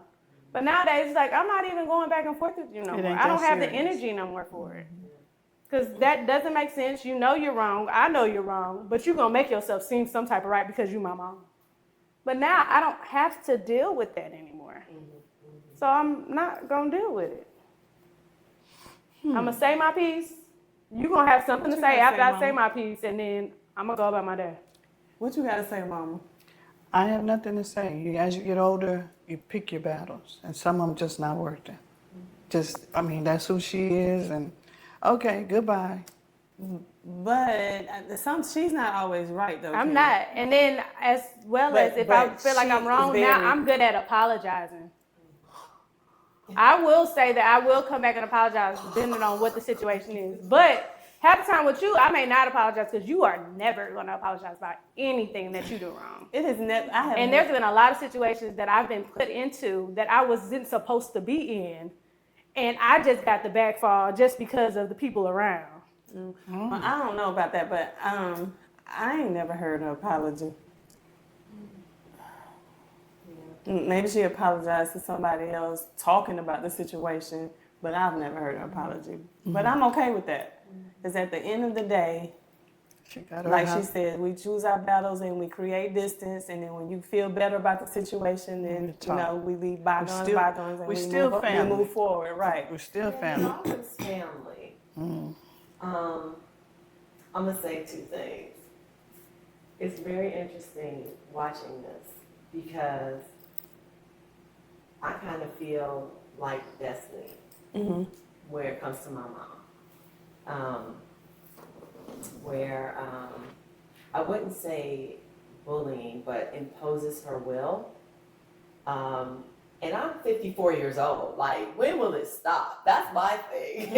But nowadays, it's like, I'm not even going back and forth with you no more. I don't have the energy no more for it. Because that doesn't make sense. You know you're wrong. I know you're wrong. But you're going to make yourself seem some type of right because you're my mom. But now I don't have to deal with that anymore. So I'm not going to deal with it. I'm going to say my piece. You're going to have something to say after I say my piece. And then I'm going to go about my day. What you got to say, Mama? I have nothing to say. As you get older, you pick your battles, and some of them just not working. That's who she is, and okay, goodbye. But she's not always right, though. I'm not. And then as well as if I feel like I'm wrong now, I'm good at apologizing. I will say that I will come back and apologize depending on what the situation is. But half the time with you, I may not apologize because you are never going to apologize about anything that you do wrong. It is never. I have. And there's been a lot of situations that I've been put into that I wasn't supposed to be in, and I just got the backfall just because of the people around. Well, I don't know about that, but I ain't never heard an apology. Maybe she apologized to somebody else talking about the situation, but I've never heard an apology. But I'm okay with that, because at the end of the day, like she said, we choose our battles and we create distance, and then when you feel better about the situation, then we leave bygones bygones, and we move forward. Right? We're still family. Always family. I'm gonna say two things. It's very interesting watching this because I kind of feel like Destiny where it comes to my mom. Where I wouldn't say bullying, but imposes her will. And I'm 54 years old. Like, when will it stop? That's my thing.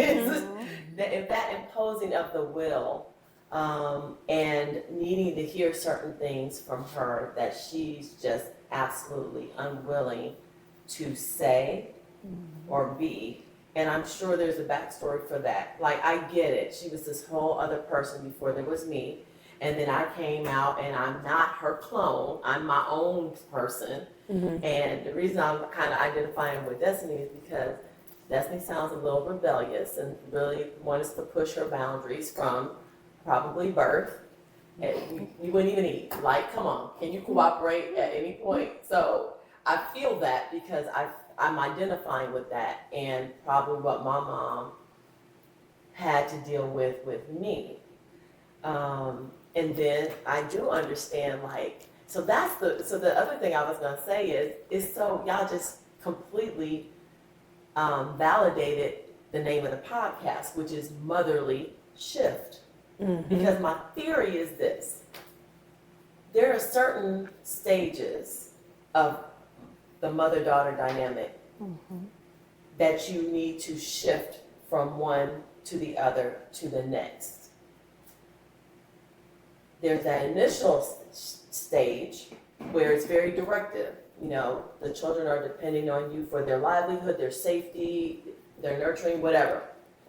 If that imposing of the will and needing to hear certain things from her that she's just absolutely unwilling to say or be. And I'm sure there's a backstory for that. Like, I get it. She was this whole other person before there was me. And then I came out and I'm not her clone. I'm my own person. And the reason I'm kind of identifying with Destiny is because Destiny sounds a little rebellious and really wants to push her boundaries from probably birth. And you wouldn't even eat. Like, come on, can you cooperate at any point? So I feel that because I'm identifying with that and probably what my mom had to deal with me. And then I do understand, like, so the other thing I was gonna say is so y'all just completely validated the name of the podcast, which is Motherly Shift. Because my theory is this: there are certain stages of the mother-daughter dynamic that you need to shift from one to the other to the next. There's that initial stage where it's very directive. You know, the children are depending on you for their livelihood, their safety, their nurturing, whatever.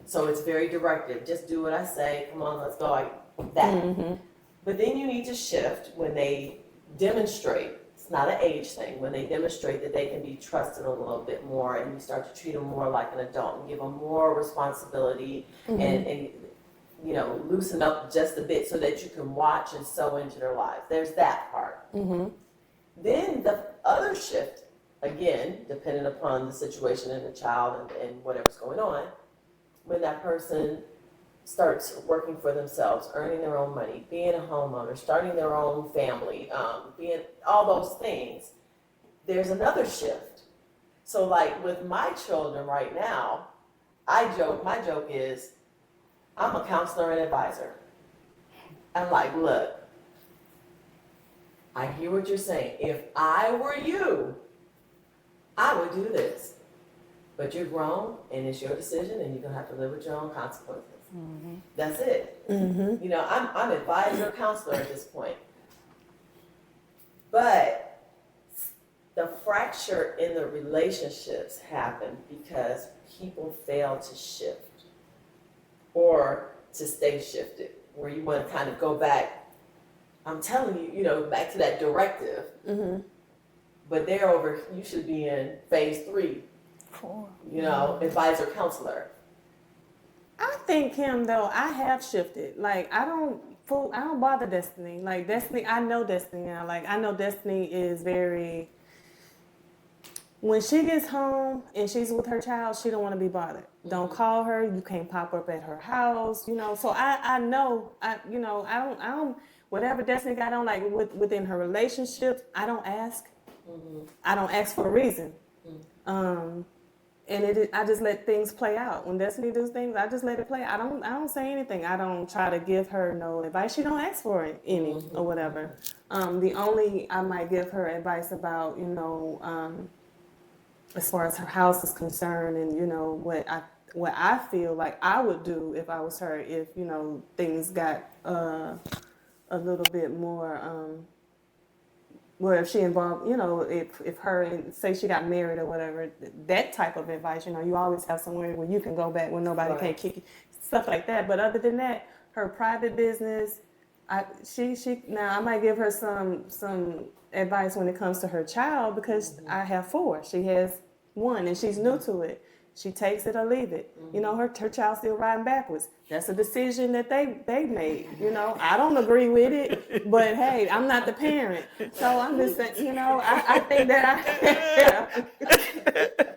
So it's very directive. Just do what I say. Come on, let's go. Like that. But then you need to shift when they demonstrate. It's not an age thing. When they demonstrate that they can be trusted a little bit more, and you start to treat them more like an adult and give them more responsibility and loosen up just a bit so that you can watch and sow into their lives. There's that part. Then the other shift, again, depending upon the situation and the child and whatever's going on, when that person starts working for themselves, earning their own money, being a homeowner, starting their own family, being all those things, there's another shift. So like with my children right now, my joke is, I'm a counselor and advisor. I'm like, look, I hear what you're saying. If I were you, I would do this. But you're grown and it's your decision and you're gonna have to live with your own consequences. That's it. You know, I'm advisor, counselor at this point. But the fracture in the relationships happen because people fail to shift or to stay shifted, where you want to kind of go back. I'm telling you, back to that directive. But you should be in phase 3. 4. Advisor, counselor. I think Kim, though, I have shifted. Like, I don't bother Destiny. Like, Destiny, I know Destiny now. Like, I know Destiny is very, when she gets home and she's with her child, she don't want to be bothered. Don't call her. You can't pop up at her house. So I know. I don't. Whatever Destiny got on, like within her relationships, I don't ask. I don't ask for a reason. And I just let things play out. When Destiny does things, I just let it play. I don't say anything. I don't try to give her no advice. She don't ask for it or whatever. The only I might give her advice about, as far as her house is concerned, and what what I feel like I would do if I was her, if, you know, things got a little bit more, well, if she involved, you know, if her, and say she got married or whatever, that type of advice, you know, you always have somewhere where you can go back when nobody can kick you, stuff like that. But other than that, her private business, now I might give her some advice when it comes to her child, because I have 4. She has 1 and she's new to it. She takes it or leave it. You know, her child's still riding backwards. That's a decision that they made. You know, I don't agree with it, but hey, I'm not the parent. So I'm just saying, you know, I think that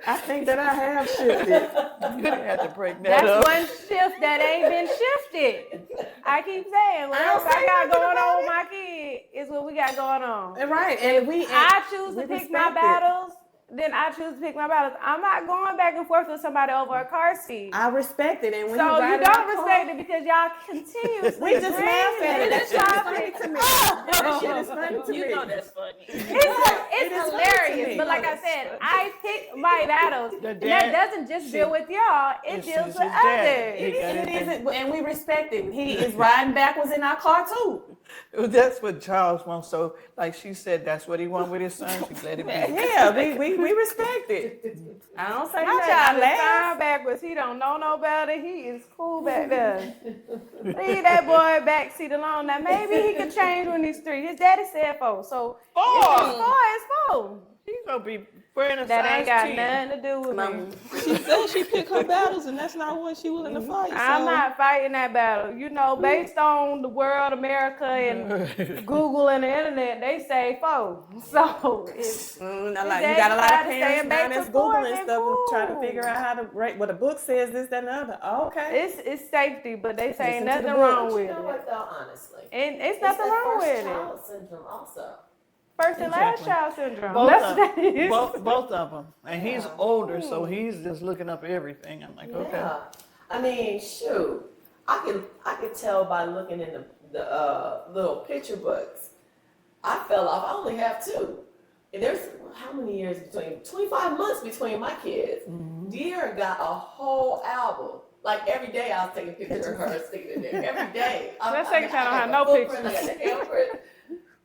I think that I have shifted. You didn't have to break that That's up. one shift that ain't been shifted. I keep saying, what I don't else say I got nothing going about on with my kid is what we got going on. Right, and I choose to we pick my respect it. battles, then I choose to pick my battles. I'm not going back and forth with somebody over a car seat. I respect it, and when So ride you in don't my car, respect it because y'all continuously we just laugh at it. That shit is funny to me. That shit is funny to me. You know that's funny. It's is funny to hilarious, me. but like I said, I pick my battles, The and that dad- doesn't just deal with y'all; it It's deals his with dad. others. It isn't, and we respect it. He is riding backwards in our car too. That's what Charles wants. So, like she said, that's what he wants with his son. She let it be. Yeah, we respect it. I don't say My nothing. child I is laugh. fine backwards. He don't know no better. He is cool back there. Leave that boy backseat alone. Now maybe he could change when he's 3. His daddy said 4, so if it's 4, it's 4. He's gonna be wearing a That size ain't got 10. nothing to do with me. She said she picked her battles, and that's not what she willing to fight. I'm so- not fighting that battle. You know, based on the world, America, and Google and the internet, they say 4. So it's You Daddy got a lot of tried to stay parents in now back that's to forth Googling and stuff and trying to cool. figure out how to rate what a book says, this, that, and the other. Okay. it's safety, but they say Listen ain't to the nothing wrong book. with You know it. what though, honestly? And it's It's nothing the wrong first with it. child syndrome also. First and last Exactly. child syndrome. Both That's of, what that is. both of them. And he's older, so he's just looking up everything. I'm like, okay. Yeah. I mean, shoot. I could tell by looking in the little picture books. I fell off. I only have 2. And there's how many years between? 25 months between my kids. Dear got a whole album. Like every day I was taking pictures of her sticking it there. Every day. That second child don't have no footprint, pictures. I got the handprint.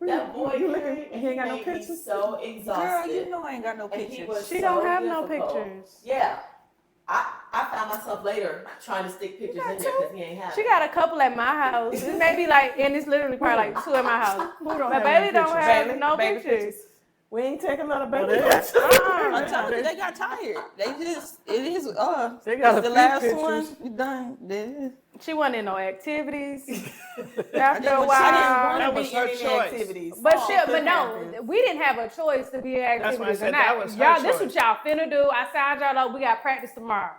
That boy, You looking- Harry, he ain't got no made me pictures? so Girl, exhausted. you know I ain't got no And he pictures. was She so don't have no difficult. pictures. Yeah. I found myself later trying to stick pictures in there because he ain't have She it. got a couple at my house. It's maybe like, and it's literally probably like 2 at my house. Who don't But have baby any don't pictures? have Baby- no baby pictures. We ain't taking another baby. they- pictures. I told you they got tired. They just it is They got a the few last pictures. one. You done. This. She wasn't in no activities. After a That while. That was her choice. Activities. But no, we didn't have a choice to be in That's why I activities or said not. that was her Y'all, this choice. what y'all finna do. I signed y'all up. We got practice tomorrow.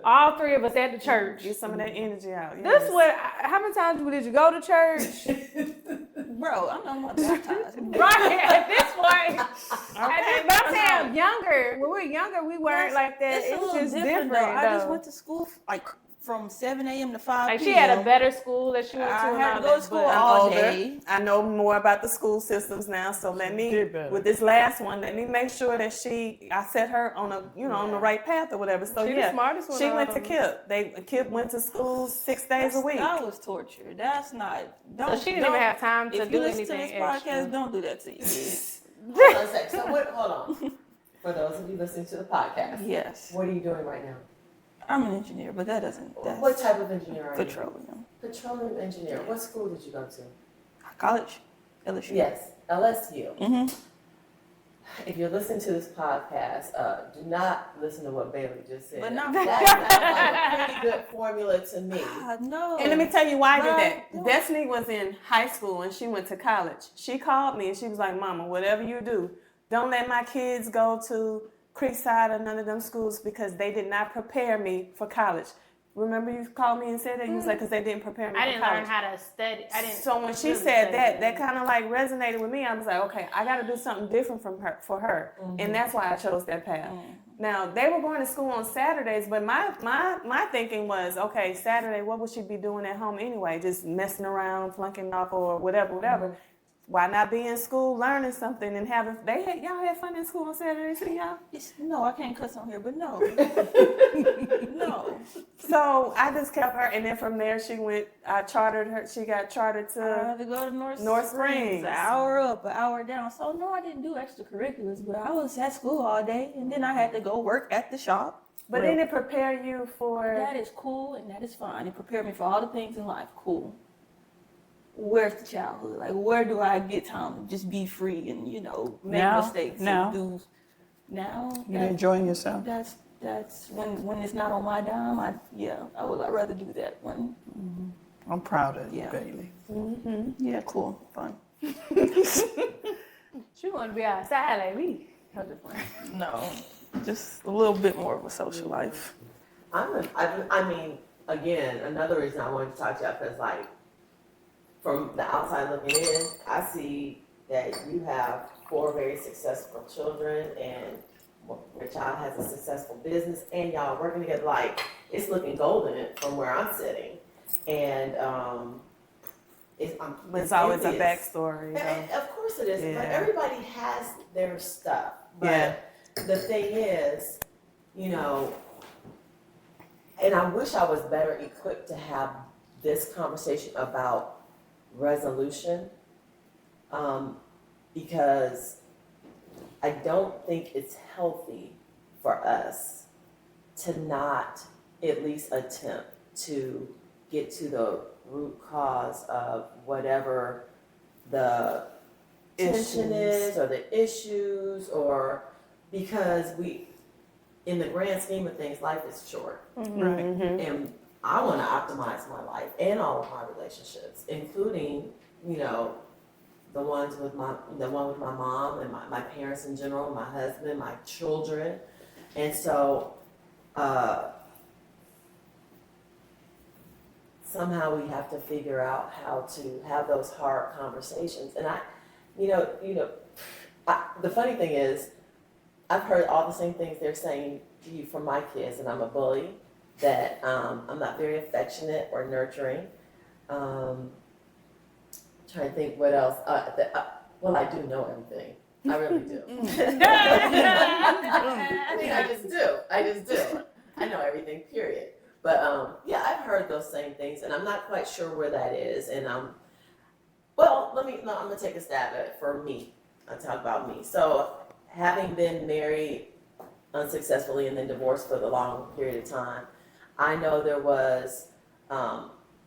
All 3 of us at the church. Get some of that energy out. This yes. what? How many times did you go to church? Bro, I'm not baptized. Right at this point. But I'm saying younger. When we were younger, we weren't like that. It's a It was little just different, different. though. I just though. went to school like from 7 a.m. to 5 Like p.m. she had a better school that she went to. I and had all to go to that, school but- all older. day. I know more about the school systems now, so let me, did better. with this last one, let me make sure that I set her on on the right path or whatever. So She the yeah, smartest one she out went of to them. KIPP. KIPP went to school 6 days a week. That was torture. That's not. Don't, So she didn't even have time to if do you listen anything to this podcast, extra. don't do that to your kids. Hold on a sec. So hold on. For those of you listening to the podcast, Yes, what are you doing right now? I'm an engineer, but that doesn't. That's What type of engineer are you? petroleum. Petroleum engineer. What school did you go to? College, LSU. Yes, LSU. Mm-hmm. If you're listening to this podcast, do not listen to what Bailey just said. But not- that sounds like a pretty good formula to me. No. And let me tell you why I did Right. that. Destiny was in high school and she went to college. She called me and she was like, "Mama, whatever you do, don't let my kids go to Creekside or none of them schools because they did not prepare me for college." Remember you called me and said that? You was like, because they didn't prepare me I for didn't college. learn how to study. I didn't. So when she really said study. that kind of like resonated with me. I was like, okay, I got to do something different for her, and that's why I chose that path. Now they were going to school on Saturdays, but my thinking was, okay, Saturday, what would she be doing at home anyway? Just messing around, flunking off, or whatever. why not be in school learning something and having, y'all had fun in school on Saturdays, y'all? No, I can't cuss on here, but no. No. So I just kept her, and then from there she got chartered to, I had to go to North Springs. an hour up, an hour down. So no, I didn't do extracurriculars, but I was at school all day, and then I had to go work at the shop. but then it prepare you for, That is cool, and that is fine. It prepared me for all the things in life. Cool. Where's the childhood? Like, where do I get time to just be free and, make mistakes Now. and do? Now, You're enjoying yourself. that's when it's not on my dime. I'd rather do that when. I'm proud of you, Yeah. Bailey. Yeah, cool, fun. She want to be outside like me. No, just a little bit more of a social life. I mean, again, another reason I wanted to talk to y'all, because like, from the outside looking in, I see that you have 4 very successful children, and your child has a successful business, and y'all working together. Like, it's looking golden from where I'm sitting, and it's always a envious. backstory. And of course it is, but Yeah. everybody has their stuff. But the thing is, and I wish I was better equipped to have this conversation about resolution, because I don't think it's healthy for us to not at least attempt to get to the root cause of whatever the tension is, or the issues, or because in the grand scheme of things, life is short. Right. And I want to optimize my life and all of my relationships, including, the one with my mom and my parents in general, my husband, my children. And so, somehow we have to figure out how to have those hard conversations. And the funny thing is, I've heard all the same things they're saying to you from my kids, and I'm a bully, that I'm not very affectionate or nurturing. Trying to think what else. Well, I do know everything. I really do. I just do. I know everything, period. But I've heard those same things, and I'm not quite sure where that is. And I'm gonna take a stab at it for me. I'll talk about me. So, having been married unsuccessfully and then divorced for the long period of time, I know there was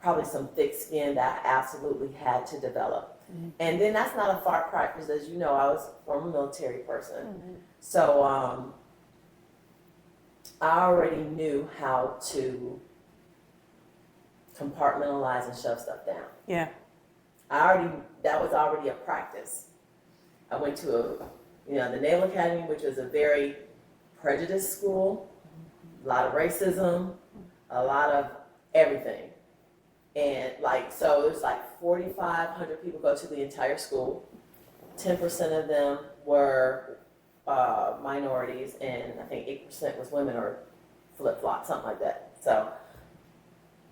probably some thick skin that I absolutely had to develop. And then that's not a far cry, because as you know, I was a former military person. So I already knew how to compartmentalize and shove stuff down. Yeah. That was already a practice. I went to the Naval Academy, which was a very prejudiced school, a lot of racism, a lot of everything. And so there's 4,500 people go to the entire school. 10% of them were minorities, and I think 8% was women, or flip-flop, something like that. So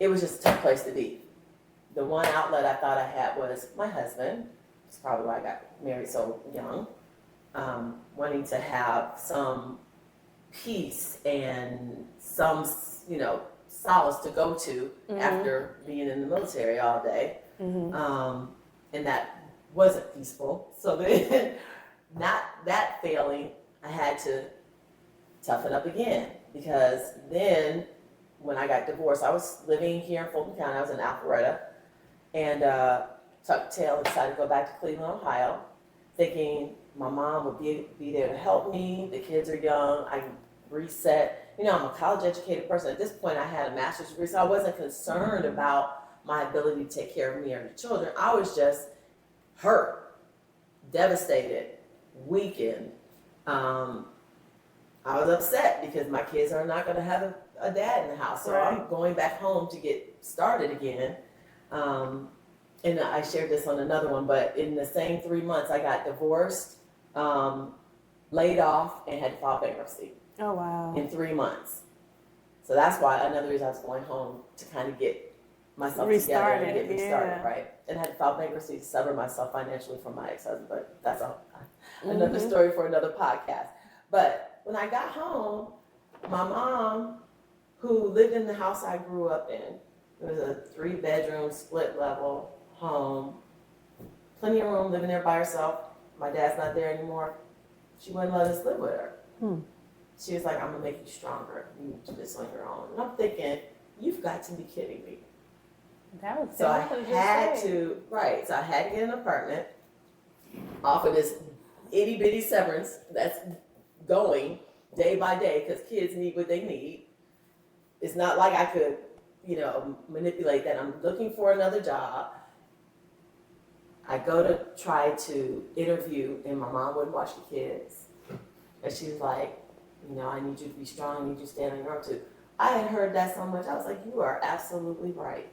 it was just a tough place to be. The one outlet I thought I had was my husband. That's probably why I got married so young. Wanting to have some peace and some, solace to go to after being in the military all day. And that wasn't peaceful. So then, not that failing, I had to toughen up again, because then when I got divorced, I was living here in Fulton County. I was in Alpharetta, and tucked tail and decided to go back to Cleveland, Ohio, thinking my mom would be there to help me. The kids are young. I can reset. I'm a college educated person. At this point, I had a master's degree, so I wasn't concerned about my ability to take care of me or the children. I was just hurt, devastated, weakened. I was upset because my kids are not going to have a dad in the house, so I'm going back home to get started again. And I shared this on another one, but in the same 3 months, I got divorced, laid off, and had to file bankruptcy. Oh, wow. In 3 months. So that's why another reason I was going home, to kind of get myself together and get restarted, right? And I had to file bankruptcy to sever myself financially from my ex-husband, but that's another story for another podcast. But when I got home, my mom, who lived in the house I grew up in, it was a 3-bedroom, split-level home, plenty of room, living there by herself. My dad's not there anymore. She wouldn't let us live with her. She was like, I'm gonna make you stronger. You do this on your own. And I'm thinking, you've got to be kidding me. That was So I had to get an apartment off of this itty bitty severance that's going day by day because kids need what they need. It's not like I could, manipulate that. I'm looking for another job. I go to try to interview and my mom wouldn't watch the kids. And she was like, I need you to be strong, I need you to stand on your own too. I had heard that so much, I was like, you are absolutely right.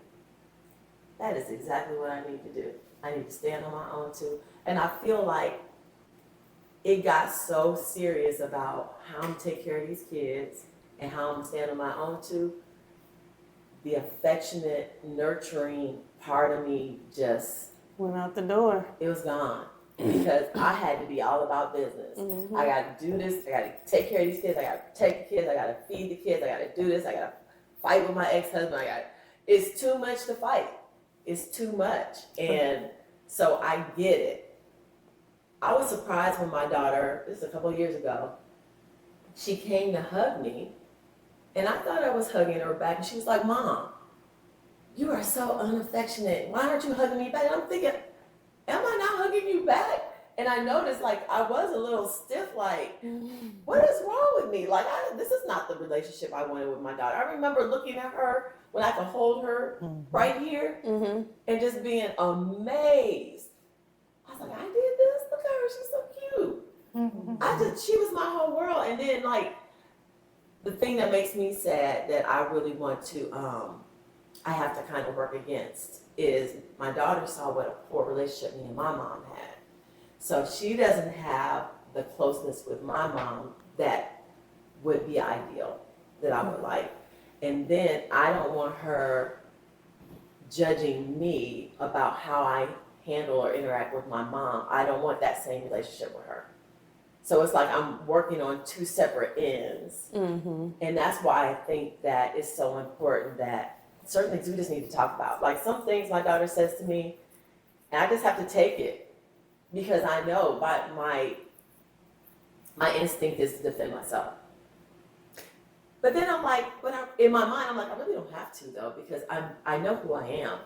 That is exactly what I need to do. I need to stand on my own too. And I feel like it got so serious about how I'm take care of these kids and how I'm stand on my own too. The affectionate, nurturing part of me just went out the door. It was gone because I had to be all about business. I got to do this. I got to take care of these kids. I got to protect the kids. I got to feed the kids. I got to do this. I got to fight with my ex-husband. It's too much to fight. It's too much. And so I get it. I was surprised when my daughter, this is a couple of years ago, she came to hug me. And I thought I was hugging her back. And she was like, Mom, you are so unaffectionate. Why aren't you hugging me back? And I'm thinking, am I not hugging you back? And I noticed I was a little stiff, what is wrong with me? This is not the relationship I wanted with my daughter. I remember looking at her when I could hold her right here and just being amazed. I was like, I did this? Look at her, she's so cute. She was my whole world. And then the thing that makes me sad that I really want to, I have to kind of work against is my daughter saw what a poor relationship me and my mom had. So she doesn't have the closeness with my mom that would be ideal, that I would like. And then I don't want her judging me about how I handle or interact with my mom. I don't want that same relationship with her. So it's like I'm working on two separate ends. And that's why I think that it's so important that certain things we just need to talk about. Some things my daughter says to me, and I just have to take it because I know my instinct is to defend myself. But then I'm like, in my mind, I'm like, I really don't have to though, because I know who I am,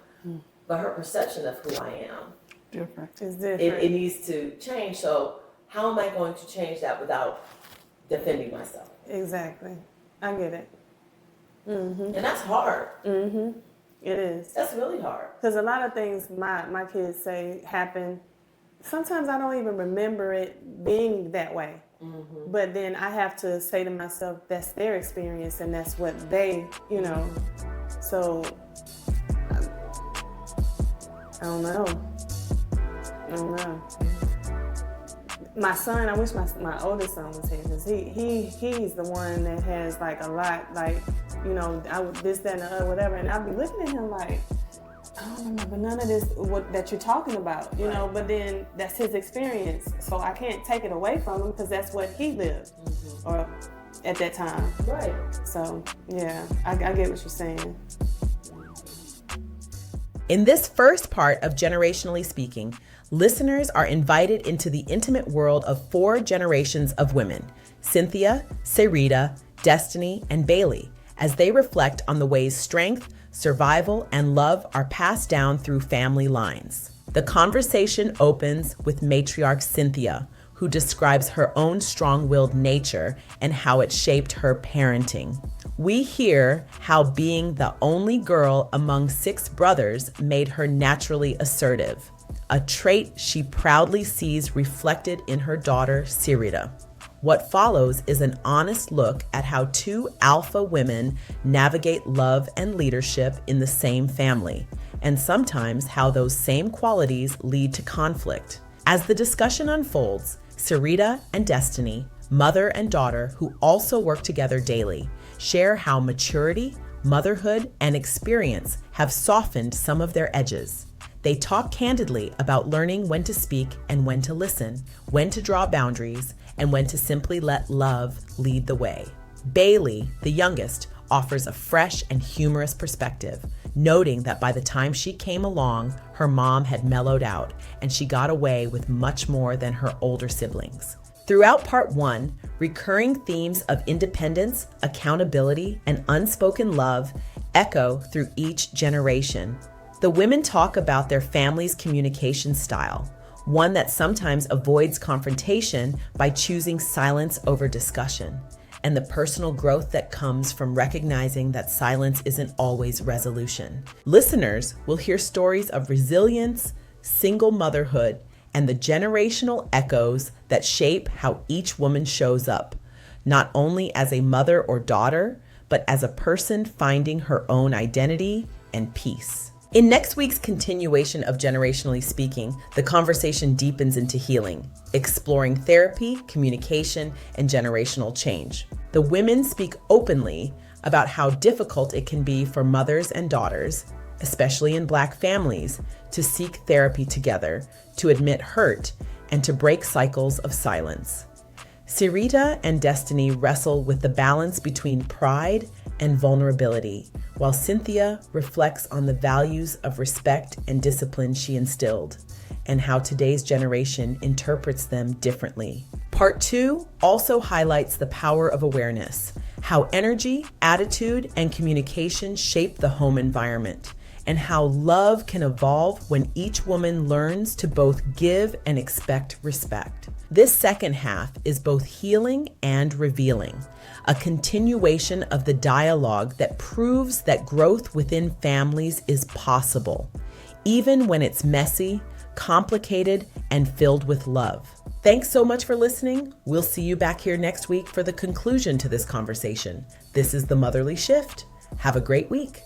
but her perception of who I am is different. It needs to change. So how am I going to change that without defending myself? Exactly. I get it. And that's hard. It is. That's really hard. Because a lot of things my kids say happen. Sometimes I don't even remember it being that way. But then I have to say to myself, that's their experience and that's what they, So, I don't know. My son, I wish my oldest son was here because he's the one that has a lot, this, that, and the other, whatever. And I'll be looking at him like, I don't remember none of this that you're talking about, right. But then that's his experience. So I can't take it away from him because that's what he lived or at that time. Right. So, yeah, I get what you're saying. In this first part of Generationally Speaking, listeners are invited into the intimate world of 4 generations of women, Cynthia, Cyrita, Destiny, and Bailey, as they reflect on the ways strength, survival, and love are passed down through family lines. The conversation opens with matriarch Cynthia, who describes her own strong-willed nature and how it shaped her parenting. We hear how being the only girl among 6 brothers made her naturally assertive, a trait she proudly sees reflected in her daughter, Cyrita. What follows is an honest look at how 2 alpha women navigate love and leadership in the same family, and sometimes how those same qualities lead to conflict. As the discussion unfolds, Cyrita and Destiny, mother and daughter who also work together daily, share how maturity, motherhood, and experience have softened some of their edges. They talk candidly about learning when to speak and when to listen, when to draw boundaries, and when to simply let love lead the way. Bailey, the youngest, offers a fresh and humorous perspective, noting that by the time she came along, her mom had mellowed out and she got away with much more than her older siblings. Throughout part 1, recurring themes of independence, accountability, and unspoken love echo through each generation. The women talk about their family's communication style, one that sometimes avoids confrontation by choosing silence over discussion, and the personal growth that comes from recognizing that silence isn't always resolution. Listeners will hear stories of resilience, single motherhood, and the generational echoes that shape how each woman shows up, not only as a mother or daughter, but as a person finding her own identity and peace. In next week's continuation of Generationally Speaking, the conversation deepens into healing, exploring therapy, communication, and generational change. The women speak openly about how difficult it can be for mothers and daughters, especially in Black families, to seek therapy together, to admit hurt, and to break cycles of silence. Cyrita and Destiny wrestle with the balance between pride and vulnerability, while Cynthia reflects on the values of respect and discipline she instilled, and how today's generation interprets them differently. Part 2 also highlights the power of awareness, how energy, attitude, and communication shape the home environment, and how love can evolve when each woman learns to both give and expect respect. This second half is both healing and revealing, a continuation of the dialogue that proves that growth within families is possible, even when it's messy, complicated, and filled with love. Thanks so much for listening. We'll see you back here next week for the conclusion to this conversation. This is The Motherly Shift. Have a great week.